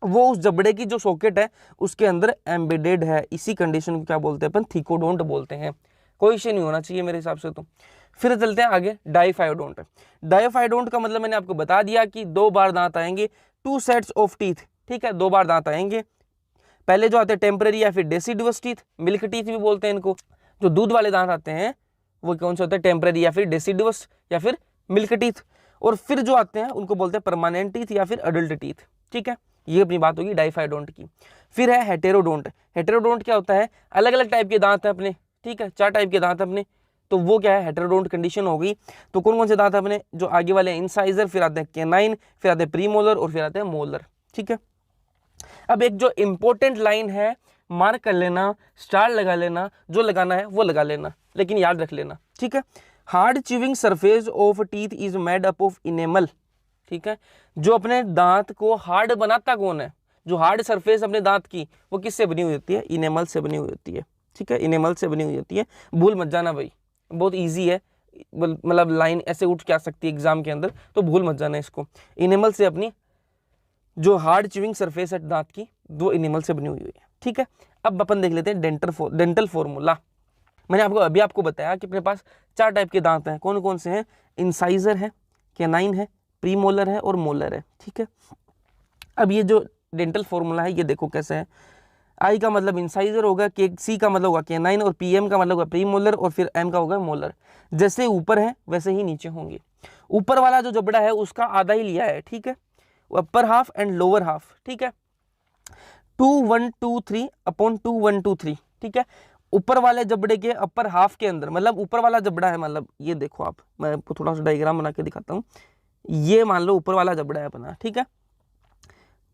वो उस जबड़े की जो सॉकेट है उसके अंदर एम्बेडेड है। इसी कंडीशन को क्या बोलते हैं अपन, थीकोडोंट बोलते हैं। कोई इश्यू नहीं होना चाहिए मेरे हिसाब से। तो फिर चलते हैं आगे, डाइफाइडोंट। डाइफाइडोंट का मतलब मैंने आपको बता दिया कि 2 बार दांत आएंगे, 2 सेट्स ऑफ टीथ, ठीक है, 2 बार दांत आएंगे। पहले जो आते हैं टेम्पररी या फिर डेसिडुअस टीथ, मिल्क टीथ भी बोलते हैं इनको। जो दूध वाले दांत आते हैं वो कौन से होते हैं, टेम्पररी या फिर डेसिडुअस या फिर मिल्क टीथ। और फिर जो आते हैं उनको बोलते हैं परमानेंट टीथ या फिर अडल्ट टीथ, ठीक है। ये अपनी बात होगी डाइफाइडोंट की। फिर है हेटेरोडोंट। हेटेरोडोंट क्या होता है, अलग अलग टाइप के दांत हैं अपने, ठीक है, 4 टाइप के दांत हैं अपने, तो वो क्या है, हेटेरोडोंट कंडीशन हो गई। तो कौन कौन से दांत हैं अपने, जो आगे वाले इंसाइजर, फिर आते हैं कैनाइन, फिर आते हैं प्रीमोलर और फिर आते हैं मोलर, ठीक है। अब एक जो इंपॉर्टेंट लाइन है, मार्क कर लेना, स्टार लगा लेना, जो लगाना है वो लगा लेना, लेकिन याद रख लेना, ठीक है। Hard chewing surface of teeth is made up of enamel, ठीक है। जो अपने दांत को हार्ड बनाता कौन है, जो हार्ड सरफेस अपने दांत की, वो किससे बनी हुई होती है, इनेमल से बनी हुई होती है, ठीक है, इनेमल से बनी हुई होती है। भूल मत जाना भाई, बहुत ईजी है, मतलब लाइन ऐसे उठ के आ सकती है एग्जाम के अंदर, तो भूल मत जाना इसको। इनेमल से अपनी जो हार्ड च्यूइंग सरफेस है दांत की, दो इनेमल से बनी हुई है, ठीक है। अब अपन देख लेते हैं डेंटल फॉर्मूला। मैंने आपको बताया कि अपने पास 4 टाइप के दांत हैं, कौन कौन से हैं, इंसाइजर है, कैनाइन है, प्रीमोलर है और मोलर है, ठीक है। अब ये जो डेंटल फॉर्मूला है, ये देखो कैसे है। आई का मतलब इंसाइजर होगा, के सी का मतलब होगा कैनाइन, और पीएम का मतलब होगा प्रीमोलर, और फिर एम का होगा मोलर। जैसे ऊपर है वैसे ही नीचे होंगे। ऊपर वाला जो जबड़ा है उसका आधा ही लिया है, ठीक है, upper half and lower half, ठीक है, 2 1 2 3 अपॉन 2 1 2 3, ठीक है। ऊपर वाले जबड़े के अपर हाफ के अंदर, मतलब ऊपर वाला जबड़ा है, मतलब ये देखो आप, मैं आपको थोड़ा सा डायग्राम बना के दिखाता हूँ। ये मान लो ऊपर वाला जबड़ा है अपना, ठीक है,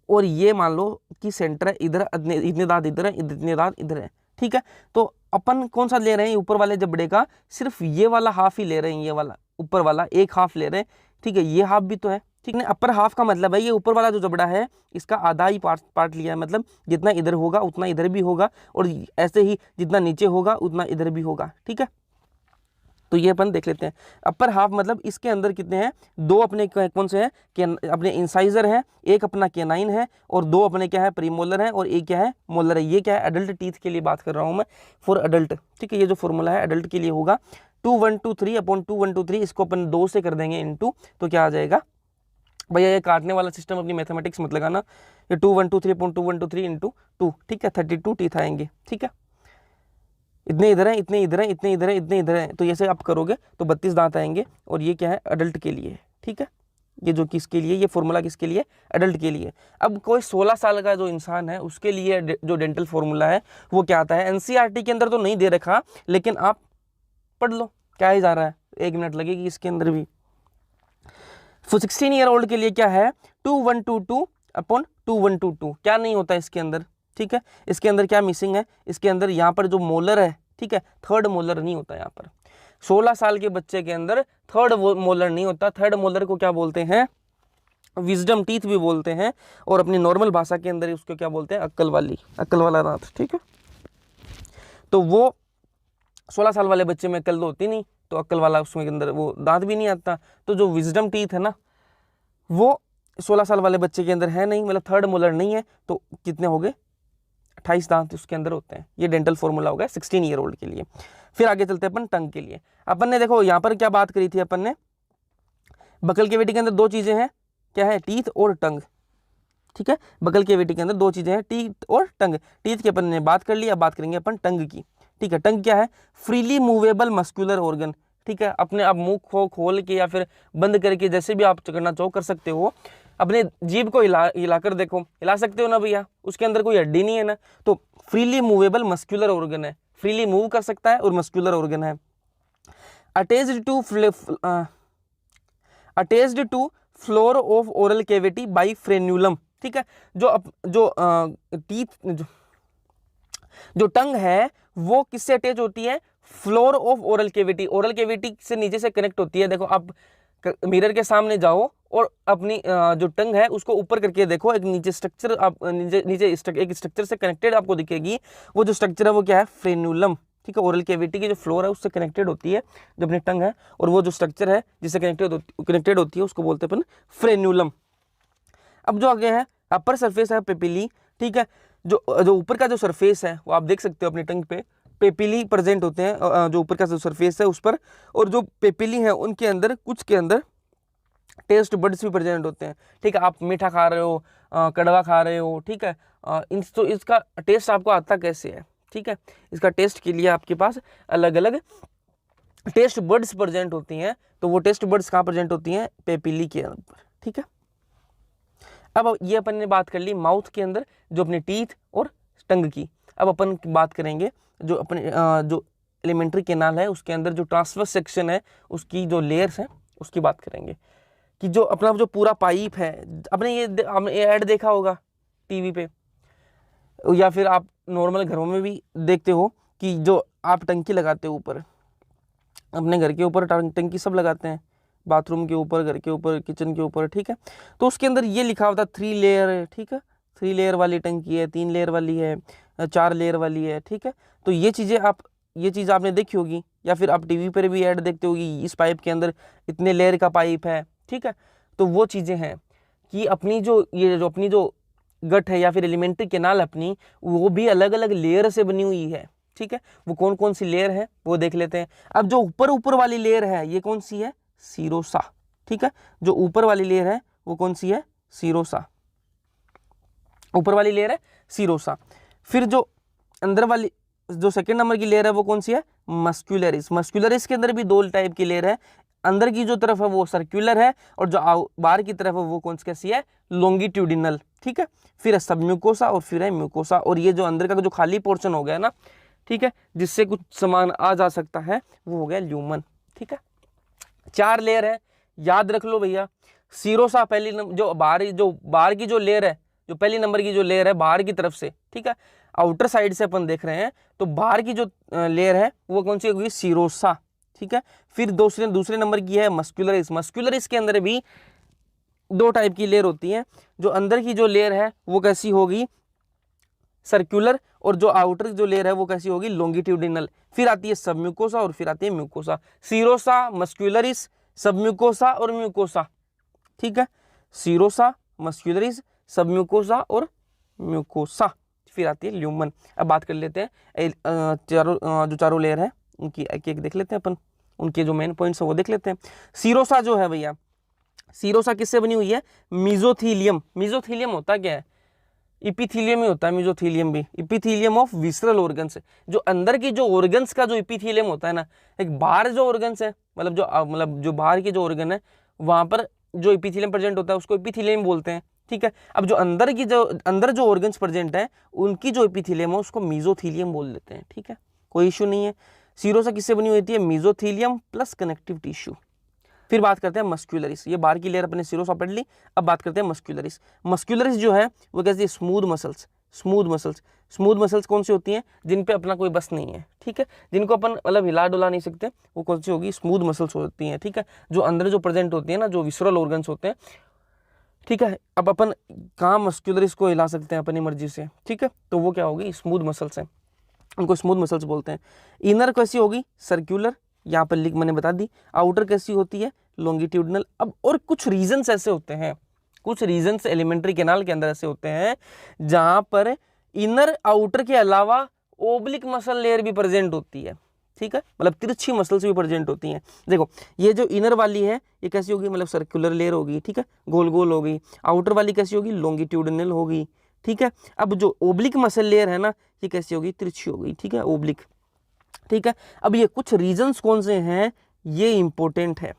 और ये मान लो कि सेंटर है, इधर इतने दांत इधर है, इतने दांत इधर है, ठीक है। तो अपन कौन सा ले रहे हैं, ऊपर वाले जबड़े का सिर्फ ये वाला हाफ ही ले रहे हैं, ये वाला ऊपर वाला एक हाफ ले रहे हैं, ठीक है, ये हाफ भी तो है, ठीक है। अपर हाफ का मतलब है ये ऊपर वाला जो जबड़ा है इसका आधा ही पार्ट लिया है, मतलब जितना इधर होगा उतना इधर भी होगा, और ऐसे ही जितना नीचे होगा उतना इधर भी होगा, ठीक है। तो ये अपन देख लेते हैं। अपर हाफ मतलब इसके अंदर कितने हैं, 2 अपने कौन से हैं, अपने इंसाइजर है, एक अपना कैनाइन है, और 2 अपने क्या है, प्रीमोलर है, और एक क्या है, मोलर है। ये क्या है, एडल्ट टीथ के लिए बात कर रहा हूँ मैं, फॉर एडल्ट, ठीक है। ये जो फॉर्मूला है एडल्ट के लिए होगा 2 1 2 3 अपॉन 2 1 2 3, इसको अपन 2 से कर देंगे इनटू, तो क्या आ जाएगा भैया, ये काटने वाला सिस्टम अपनी मैथमेटिक्स मत लगाना, ये 2 1 2 3 अपॉन 2 1 2 3 इंटू 2, ठीक है, 32 टीथ आएंगे, ठीक है। इतने इधर हैं, इतने इधर हैं, इतने इधर हैं, इतने इधर हैं, तो जैसे आप करोगे तो 32 दांत आएंगे, और ये क्या है, एडल्ट के लिए, ठीक है। ये जो किसके लिए, ये फॉर्मूला किसके लिए, एडल्ट के लिए। अब कोई 16 साल का जो इंसान है उसके लिए जो डेंटल फॉर्मूला है वो क्या आता है, एनसीईआरटी के अंदर तो नहीं दे रखा, लेकिन आप पढ़ लो, क्या ही जा रहा है, 1 मिनट लगेगी इसके अंदर भी। 16 ईयर ओल्ड के लिए क्या है, 2 1 2 2 अपॉन 2 1 2 2, क्या नहीं होता इसके अंदर, ठीक है। इसके अंदर क्या मिसिंग है, इसके अंदर यहाँ पर जो मोलर है, ठीक है, थर्ड मोलर नहीं होता यहाँ पर। 16 साल के बच्चे के अंदर थर्ड मोलर नहीं होता। थर्ड मोलर को क्या बोलते हैं, विजडम टीथ भी बोलते हैं, और अपनी नॉर्मल भाषा के अंदर उसको क्या बोलते हैं, अक्ल वाला दांत, ठीक है। तो वो 16 साल वाले बच्चे में अक्ल तो होती नहीं, तो अक्ल वाला उसमें के अंदर वो दांत भी नहीं आता। तो जो विजडम टीथ है ना, वो 16 साल वाले बच्चे के अंदर है नहीं, मतलब थर्ड मोलर नहीं है, तो कितने हो गए, 28 दांत उसके अंदर होते हैं। ये डेंटल फॉर्मूला हो गया 16 ईयर ओल्ड के लिए। फिर आगे चलते हैं अपन टंग के लिए। अपन ने देखो यहाँ पर क्या बात करी थी, अपन ने बकल कैविटी के अंदर 2 चीजें हैं, क्या है, टीथ और टंग, ठीक है। बकल कैविटी के अंदर 2 चीजें हैं, टीथ और टंग। टीथ की अपन ने बात कर ली, अब बात करेंगे अपन टंग की, ठीक है। टंग क्या है, फ्रीली मूवेबल मस्कुलर ऑर्गन, ठीक है। अपने आप मुंह को खोल के या फिर बंद करके जैसे भी आप करना चाहो कर सकते हो। अपने जीभ को हिलाकर देखो, हिला सकते हो ना भैया, उसके अंदर कोई हड्डी नहीं है ना, तो फ्रीली मूवेबल मस्कुलर ऑर्गन है, फ्रीली मूव कर सकता है और मस्कुलर ऑर्गन है। Attached to floor of oral cavity by frenulum, ठीक है। जो टंग है वो किससे अटैच होती है, फ्लोर ऑफ ओरल कैविटी से नीचे से कनेक्ट होती है। देखो आप मिरर के सामने जाओ और अपनी जो टंग है उसको ऊपर करके देखो, एक नीचे स्ट्रक्चर आप नीचे एक स्ट्रक्चर से कनेक्टेड आपको दिखेगी। वो जो स्ट्रक्चर है वो क्या है, फ्रेन्यूलम, ठीक है। ओरल कैविटी की जो फ्लोर है उससे कनेक्टेड होती है जो अपनी टंग है, और वो जो स्ट्रक्चर है जिससे कनेक्टेड होती है उसको बोलते हैं अपन फ्रेन्यूलम। अब जो आगे है अपर सरफेस है पेपिली, ठीक है। जो ऊपर का जो सरफेस है वो आप देख सकते हो अपनी टंग पे, पेपिली प्रेजेंट होते हैं जो ऊपर का जो सरफेस है उस पर, और जो पेपिली है उनके अंदर कुछ के अंदर टेस्ट बड्स भी प्रेजेंट होते हैं, ठीक है। आप मीठा खा रहे हो, कड़वा खा रहे हो, ठीक है, तो इसका टेस्ट आपको आता कैसे है, ठीक है। इसका टेस्ट के लिए आपके पास अलग अलग टेस्ट बड्स प्रेजेंट होती हैं, तो वो टेस्ट बड्स कहाँ प्रेजेंट होती हैं, पेपिली के अंदर, ठीक है। अब ये अपन ने बात कर ली माउथ के अंदर जो अपने टीथ और टंग की। अब अपन बात करेंगे जो अपने जो एलिमेंट्री कैनाल है उसके अंदर जो ट्रांसवर्स सेक्शन है उसकी जो लेयर्स हैं उसकी बात करेंगे कि जो अपना जो पूरा पाइप है, आपने ये ऐड देखा होगा टीवी पे या फिर आप नॉर्मल घरों में भी देखते हो कि जो आप टंकी लगाते हो ऊपर, अपने घर के ऊपर टंकी सब लगाते हैं, बाथरूम के ऊपर, घर के ऊपर, किचन के ऊपर, ठीक है। तो उसके अंदर ये लिखा होता है 3 लेयर है, ठीक है, 3 लेयर वाली टंकी है, 3 लेयर वाली है, 4 लेयर वाली है, ठीक है। तो ये चीज़ आपने देखी होगी या फिर आप टीवी पर भी ऐड देखते होगी, इस पाइप के अंदर इतने लेयर का पाइप है, ठीक है। तो वो चीज़ें हैं कि अपनी जो गट है या फिर एलिमेंट्री कैनाल अपनी, वो भी अलग अलग लेयर से बनी हुई है, ठीक है। वो कौन कौन सी लेयर है वो देख लेते हैं। अब जो ऊपर वाली लेयर है ये कौन सी है? सीरोसा, ठीक है। जो ऊपर वाली लेयर है वो कौन सी है? सीरोसा, ऊपर वाली लेयर है सीरोसा। फिर जो अंदर वाली जो सेकंड नंबर की लेयर है वो कौन सी है? मस्कुलरिस। मस्कुलरिस के अंदर भी 2 टाइप की लेयर है, अंदर की जो तरफ है वो सर्कुलर है और जो बाहर की तरफ है वो कौन सी कैसी है? लॉन्गिट्यूडिनल, ठीक है। फिर है सब म्यूकोसा और फिर है म्यूकोसा, और ये जो अंदर का जो खाली पोर्शन हो गया ना, ठीक है, जिससे कुछ सामान आ जा सकता है, वो हो गया ल्यूमन, ठीक है। 4 लेयर है, याद रख लो भैया। सीरोसा पहली जो बाहर की जो लेयर है, जो पहली नंबर की जो लेयर है बाहर की तरफ से, ठीक है, आउटर साइड से अपन देख रहे हैं, तो बाहर की जो लेयर है वो कौन सी होगी? सीरोसा, ठीक है। फिर दूसरे नंबर की है मस्कुलरिस। मस्कुलरिस के अंदर भी 2 टाइप की लेयर होती हैं। जो अंदर की जो लेयर है वो कैसी होगी? सर्कुलर, और जो आउटर जो लेयर है वो कैसी होगी? लॉन्गिट्यूडिनल। फिर आती है सबम्यूकोसा और फिर आती है म्यूकोसा। सीरोसा, मस्कुलरिस, सबम्यूकोसा और म्यूकोसा, ठीक है। सीरोसा, मस्कुलरिस, सबम्यूकोसा और म्यूकोसा, फिर आती है ल्यूमन। अब बात कर लेते हैं चारों लेयर है उनकी एक एक देख लेते हैं अपन, उनके जो मेन पॉइंट्स है वो देख लेते हैं। सीरोसा जो है भैया, सीरोसा किससे बनी हुई है? मीजोथीलियम। मीजोथीलियम होता क्या है? इपिथीलियम ही होता है मीजोथीलियम भी, इपिथीलियम ऑफ विसरल ऑर्गन्स। जो अंदर की जो ऑर्गन्स का जो इपिथीलियम होता है ना, एक बाहर जो ऑर्गन्स है, मतलब जो बाहर के जो ऑर्गन है वहां पर जो इपिथीलियम प्रेजेंट होता है उसको इपिथीलियम बोलते हैं, ठीक है। अब जो अंदर जो ऑर्गन्स प्रेजेंट है उनकी जो इपिथीलियम है उसको मीजोथीलियम बोल देते हैं, ठीक है, कोई इशू नहीं है। सीरोसा किससे बनी हुई है? Mesothelium plus connective tissue. फिर बात करते हैं मस्कुलरिस। ये बाहर की लेयर अपने सीरोसा पढ़ ली, अब बात करते हैं मस्कुलरिस। मस्कुलरिस जो है वो कैसी है? Smooth muscles. स्मूथ मसल्स कौन सी होती हैं? जिन पे अपना कोई बस नहीं है, ठीक है, जिनको अपन मतलब हिला डुला नहीं सकते, वो कौन सी होगी? स्मूथ मसल्स होती हैं, ठीक है, जो अंदर जो प्रेजेंट होती है ना, जो विसरल ऑर्गन्स होते हैं, ठीक है। अब अपन कहाँ मस्कुलरिस को हिला सकते हैं अपनी मर्जी से, ठीक है, तो वो क्या होगी? स्मूथ मसल्स हैं, उनको स्मूथ मसल्स बोलते हैं। इनर कैसी होगी? सर्कुलर, यहाँ पर लिख मैंने बता दी। आउटर कैसी होती है? लॉन्गिट्यूडिनल। अब और कुछ रीजन्स ऐसे होते हैं, कुछ रीजन्स एलिमेंट्री कैनाल के अंदर ऐसे होते हैं जहां पर इनर आउटर के अलावा ओब्लिक मसल लेयर भी प्रेजेंट होती है, ठीक है, मतलब तिरछी मसल्स भी प्रेजेंट होती हैं। देखो ये जो इनर वाली है ये कैसी होगी? मतलब सर्कुलर लेयर होगी, ठीक है, गोल गोल होगी। आउटर वाली कैसी होगी? लॉन्गिट्यूडिनल होगी, ठीक है। अब जो ओब्लिक मसल लेयर है ना, ये कैसी होगी? तिरछी होगी, ठीक है, ओब्लिक, ठीक है। अब ये कुछ रीजन्स कौन से हैं ये इंपॉर्टेंट है,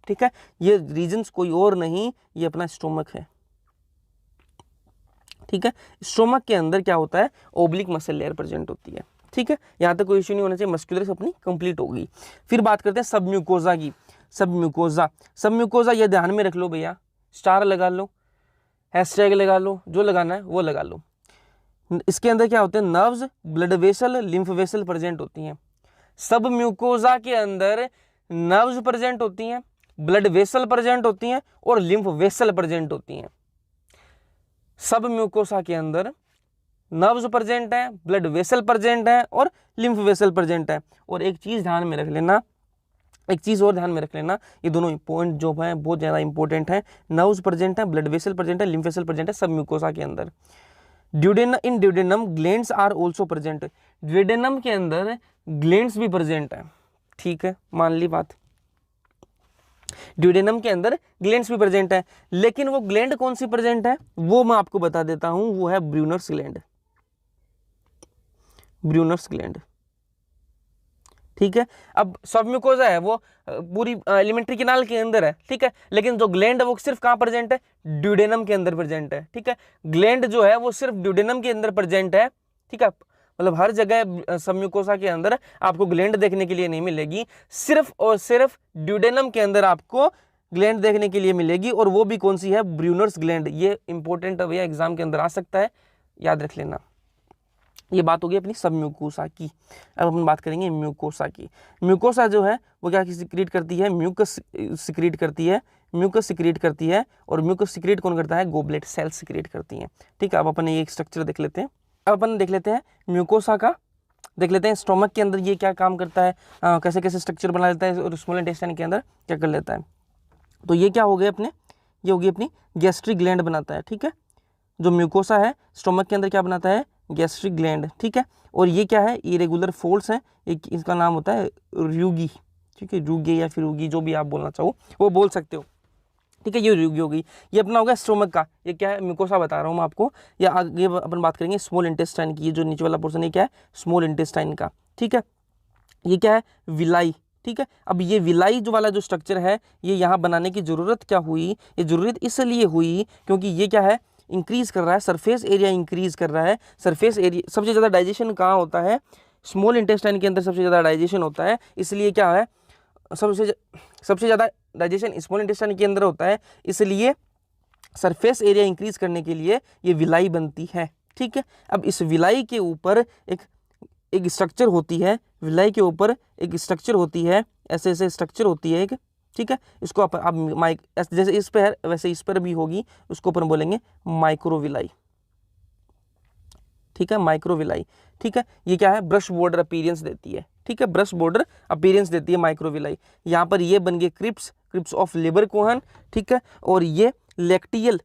ठीक है। ये रीजन्स कोई और नहीं, ये अपना स्टोमक है, ठीक है। स्टोमक के अंदर क्या होता है? ओब्लिक मसल लेयर प्रेजेंट होती है, ठीक है। यहां तक कोई इश्यू नहीं होना चाहिए, मस्कुलरिस अपनी कंप्लीट होगी। फिर बात करते हैं सबम्यूकोजा की। सबम्यूकोजा ये ध्यान में रख लो भैया, स्टार लगा लो, हैशटैग लगा लो, जो लगाना है वो लगा लो। इसके अंदर क्या होते हैं? Nerves, blood vessel, lymph vessel present होती हैं। सब म्यूकोजा के अंदर नर्व्स प्रेजेंट होती हैं, ब्लड वेसल प्रेजेंट होती हैं और लिम्फ वेसल प्रेजेंट होती हैं। सब म्यूकोसा के अंदर नर्व्स प्रेजेंट है, ब्लड वेसल प्रेजेंट है और लिम्फ वेसल प्रेजेंट है। और एक चीज ध्यान में रख लेना, एक चीज और ध्यान में रख लेना, ये दोनों पॉइंट जो है बहुत ज्यादा इंपॉर्टेंट है। नर्व्स प्रेजेंट है, ब्लड वेसल प्रेजेंट है, लिम्फ वेसल प्रेजेंट है सब म्यूकोसा के अंदर। In duodenum glands are also present. Duodenum के अंदर ग्लैंड्स भी प्रेजेंट है, ठीक है, मान ली बात। ड्यूडेनम के अंदर ग्लैंड्स भी प्रेजेंट है, लेकिन वो ग्लैंड कौन सी प्रेजेंट है वो मैं आपको बता देता हूं, वो है ब्रूनर्स ग्लैंड। ब्रूनर्स ग्लैंड, ठीक है। अब सब म्यूकोसा है वो पूरी एलिमेंट्री कैनाल के अंदर है, ठीक है, लेकिन जो ग्लैंड है वो सिर्फ कहाँ प्रेजेंट है, ड्यूडेनम के अंदर प्रेजेंट है, ठीक है। ग्लैंड जो है वो सिर्फ ड्यूडेनम के अंदर प्रेजेंट है, ठीक है। मतलब हर जगह सब म्यूकोसा के अंदर आपको ग्लैंड देखने के लिए नहीं मिलेगी, सिर्फ और सिर्फ ड्यूडेनम के अंदर आपको ग्लैंड देखने के लिए मिलेगी, और वो भी कौन सी है, ब्रूनर्स ग्लैंड। ये इंपॉर्टेंट भैया एग्जाम के अंदर आ सकता है, याद रख लेना। ये बात होगी अपनी सब म्यूकोसा की। अब अपन बात करेंगे म्यूकोसा की। म्यूकोसा जो है वो क्या सिक्रीट करती है, म्यूकस सिक्रीट करती है, म्यूकस सिक्रीट करती है, और म्यूकस सिक्रीट कौन करता है, गोबलेट सेल सिक्रीट करती हैं, ठीक है। अब अपन ये एक स्ट्रक्चर देख लेते हैं। अब अपन देख लेते हैं म्यूकोसा का, देख लेते हैं स्टोमक के अंदर ये क्या काम करता है, कैसे कैसे स्ट्रक्चर बना लेता है, और स्मॉल इंटेस्टाइन के अंदर क्या कर लेता है। तो ये क्या हो गए अपने, ये होगी अपनी गैस्ट्रिक ग्लैंड बनाता है, ठीक है। जो म्यूकोसा है स्टोमक के अंदर क्या बनाता है, गैस्ट्रिक ग्लैंड, ठीक है। और ये क्या है, इरेगुलर फोल्ड्स हैं, एक इसका नाम होता है रूगी, ठीक है, रूगे या फिर रूगी, जो भी आप बोलना चाहो वो बोल सकते हो, ठीक है। ये रूगी हो गई, ये अपना होगा स्टोमक का, ये क्या है, म्यूकोसा बता रहा हूँ मैं आपको। या आगे अपन बात करेंगे स्मॉल इंटेस्टाइन की, ये जो नीचे वाला पोर्शन है क्या है, स्मॉल इंटेस्टाइन का, ठीक है। ये क्या है, विलाई, ठीक है। अब ये विलाई जो वाला जो स्ट्रक्चर है, ये यहाँ बनाने की जरूरत क्या हुई, ये जरूरत इसलिए हुई क्योंकि ये क्या है, इंक्रीज कर रहा है, सरफेस एरिया इंक्रीज कर रहा है। सरफेस एरिया सबसे ज़्यादा डाइजेशन कहाँ होता है, स्मॉल इंटेस्टाइन के अंदर सबसे ज़्यादा डाइजेशन होता है, इसलिए क्या है, सबसे ज़्यादा डाइजेशन स्मॉल इंटेस्टाइन के अंदर होता है, इसलिए सरफेस एरिया इंक्रीज करने के लिए ये विलाई बनती है, ठीक है। अब इस विलाई के ऊपर एक स्ट्रक्चर होती है, विलाई के ऊपर एक स्ट्रक्चर होती है, ऐसे ऐसे स्ट्रक्चर होती है एक, ठीक है। इसको आप माइक जैसे इस पर है वैसे इस पर भी होगी, उसको अपन बोलेंगे माइक्रोविलाई, ठीक है, माइक्रोविलाई, ठीक है। ये क्या है, ब्रश बॉर्डर अपीयरेंस देती है, ठीक है, ब्रश बॉर्डर अपीयरेंस देती है माइक्रोविलाई। यहाँ पर ये बन गए क्रिप्स ऑफ लिबर कोहन, ठीक है। और ये लेक्टियल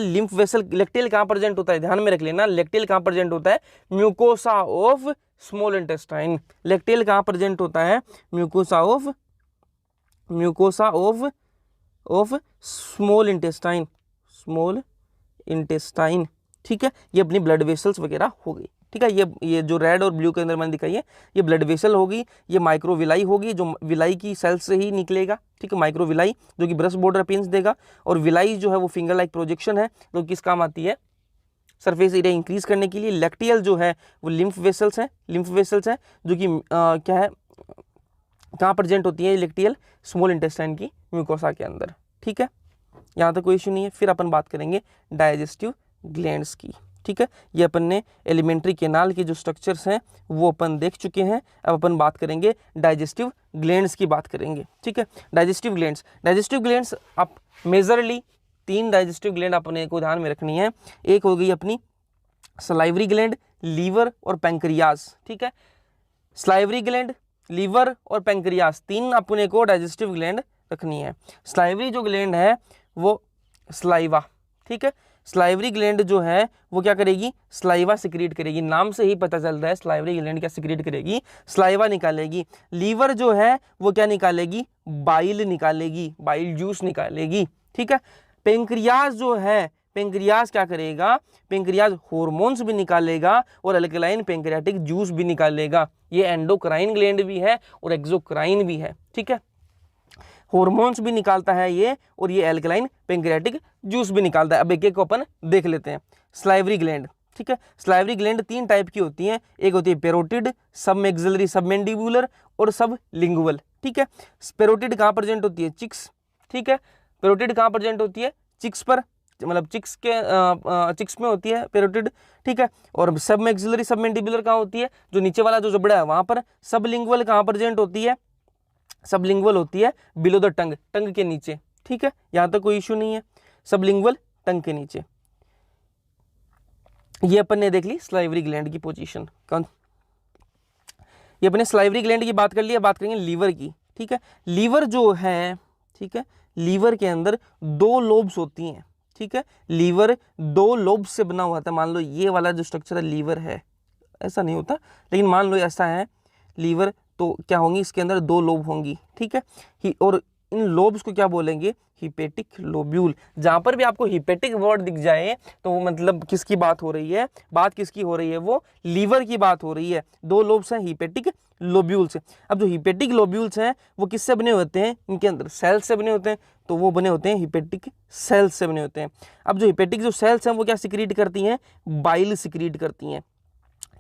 लिम्फ वेसल, लेक्टियल कहाँ प्रेजेंट होता है, ध्यान में रख लेना, लेक्टियल कहाँ प्रेजेंट होता है, म्यूकोसा ऑफ स्मॉल इंटेस्टाइन। लेक्टियल कहाँ प्रेजेंट होता है, म्यूकोसा ऑफ स्मॉल इंटेस्टाइन, ठीक है। ये अपनी ब्लड वेसल्स वगैरह हो गई, ठीक है। ये जो रेड और ब्लू के अंदर मैंने दिखाई है, ये ब्लड वेसल होगी, ये माइक्रोविलाई होगी, जो विलाई की सेल्स से ही निकलेगा, ठीक है, माइक्रोविलाई जो कि ब्रश बॉर्डर अपीयरेंस देगा। और विलाई जो है वो फिंगर लाइक प्रोजेक्शन है, जो किस काम आती है, सरफेस एरिया इंक्रीज करने के लिए। लेक्टियल जो है वो लिम्फ वेसल्स है, जो कि क्या है, कहाँ प्रेजेंट होती है लेक्टियल, स्मॉल इंटेस्टाइन की म्यूकोसा के अंदर, ठीक है। यहाँ तक कोई इश्यू नहीं है। फिर अपन बात करेंगे डाइजेस्टिव ग्लैंड्स की, ठीक है। ये अपन ने एलिमेंट्री कैनाल के जो स्ट्रक्चर्स हैं वो अपन देख चुके हैं। अब अपन बात करेंगे डाइजेस्टिव ग्लैंड्स की बात करेंगे, ठीक है। डाइजेस्टिव ग्लैंड्स आप मेजरली 3 डाइजेस्टिव ग्लैंड अपने को ध्यान में रखनी है। एक हो गई अपनी सलाइवरी ग्लैंड, लीवर और पैंक्रियाज, ठीक है। सलाइवरी ग्लैंड, लीवर और पैंक्रियाज, 3 अपने को डाइजेस्टिव ग्लैंड रखनी है। सलाइवरी जो ग्लैंड है वो स्लाइवा, ठीक है। स्लाइवरी ग्लैंड जो है वो क्या करेगी, स्लाइवा सिक्रीट करेगी, नाम से ही पता चलता है स्लाइवरी ग्लैंड क्या सिक्रीट करेगी, स्लाइवा निकालेगी। लीवर जो है वो क्या निकालेगी, बाइल निकालेगी, बाइल जूस निकालेगी, ठीक है। पेंक्रियाज जो है, पेंक्रियाज क्या करेगा, पेंक्रियाज हॉर्मोन्स भी निकालेगा और अल्कलाइन पेंक्रियाटिक जूस भी निकालेगा। ये एंडोक्राइन ग्लैंड भी है और एक्सोक्राइन भी है, ठीक है। हॉर्मोन्स भी निकालता है ये, और ये एल्कलाइन पेंक्रियाटिक जूस भी निकालता है। अब एक एक को अपन देख लेते हैं। स्लाइवरी ग्लैंड, ठीक है। स्लाइवरी ग्लैंड 3 टाइप की होती हैं, एक होती है पेरोटिड, सब मैक्सिलरी, सब मैंडिबुलर और सब लिंगुअल, ठीक है। पेरोटिड कहाँ प्रेजेंट होती है, चिक्स, ठीक है। पेरोटिड कहाँ प्रेजेंट होती है, चिक्स पर, मतलब चिक्स में होती है पेरोटिड, ठीक है। और सब मैक्सिलरी, सब मैंडिबुलर कहाँ होती है, जो नीचे वाला जो जबड़ा है वहां पर। सब लिंगुअल कहाँ प्रेजेंट होती है, सबलिंगुअल होती है बिलो द टंग के नीचे, ठीक है। यहां तक कोई इश्यू नहीं है, सबलिंगुअल टंग के नीचे। ये अपन ने देख ली स्लाइवरी ग्लैंड की पोजीशन। ये अपने स्लाइवरी ग्लैंड की बात कर लिया, बात करेंगे लीवर की, ठीक है। लीवर जो है, ठीक है, लीवर के अंदर 2 लोब्स होती हैं, ठीक है। लीवर 2 लोब्स से बना हुआ था। मान लो ये वाला जो स्ट्रक्चर है लीवर है, ऐसा नहीं होता लेकिन मान लो ऐसा है लीवर, तो क्या होंगी, इसके अंदर 2 लोब होंगी, ठीक है। और इन लोब्स को क्या बोलेंगे, हिपेटिक लोब्यूल। जहां पर भी आपको हिपेटिक वर्ड दिख जाए तो वो मतलब किसकी बात हो रही है, बात किसकी हो रही है, वो लीवर की बात हो रही है। दो लोब्स हैं हिपेटिक लोब्यूल्स। अब जो हिपेटिक लोब्यूल्स हैं वो किससे बने होते हैं, इनके अंदर सेल्स से बने होते हैं, तो वो बने होते हैं हिपेटिक सेल्स से बने होते हैं। अब जो हिपेटिक जो सेल्स हैं वो क्या सिक्रीट करती हैं, बाइल सिक्रीट करती हैं,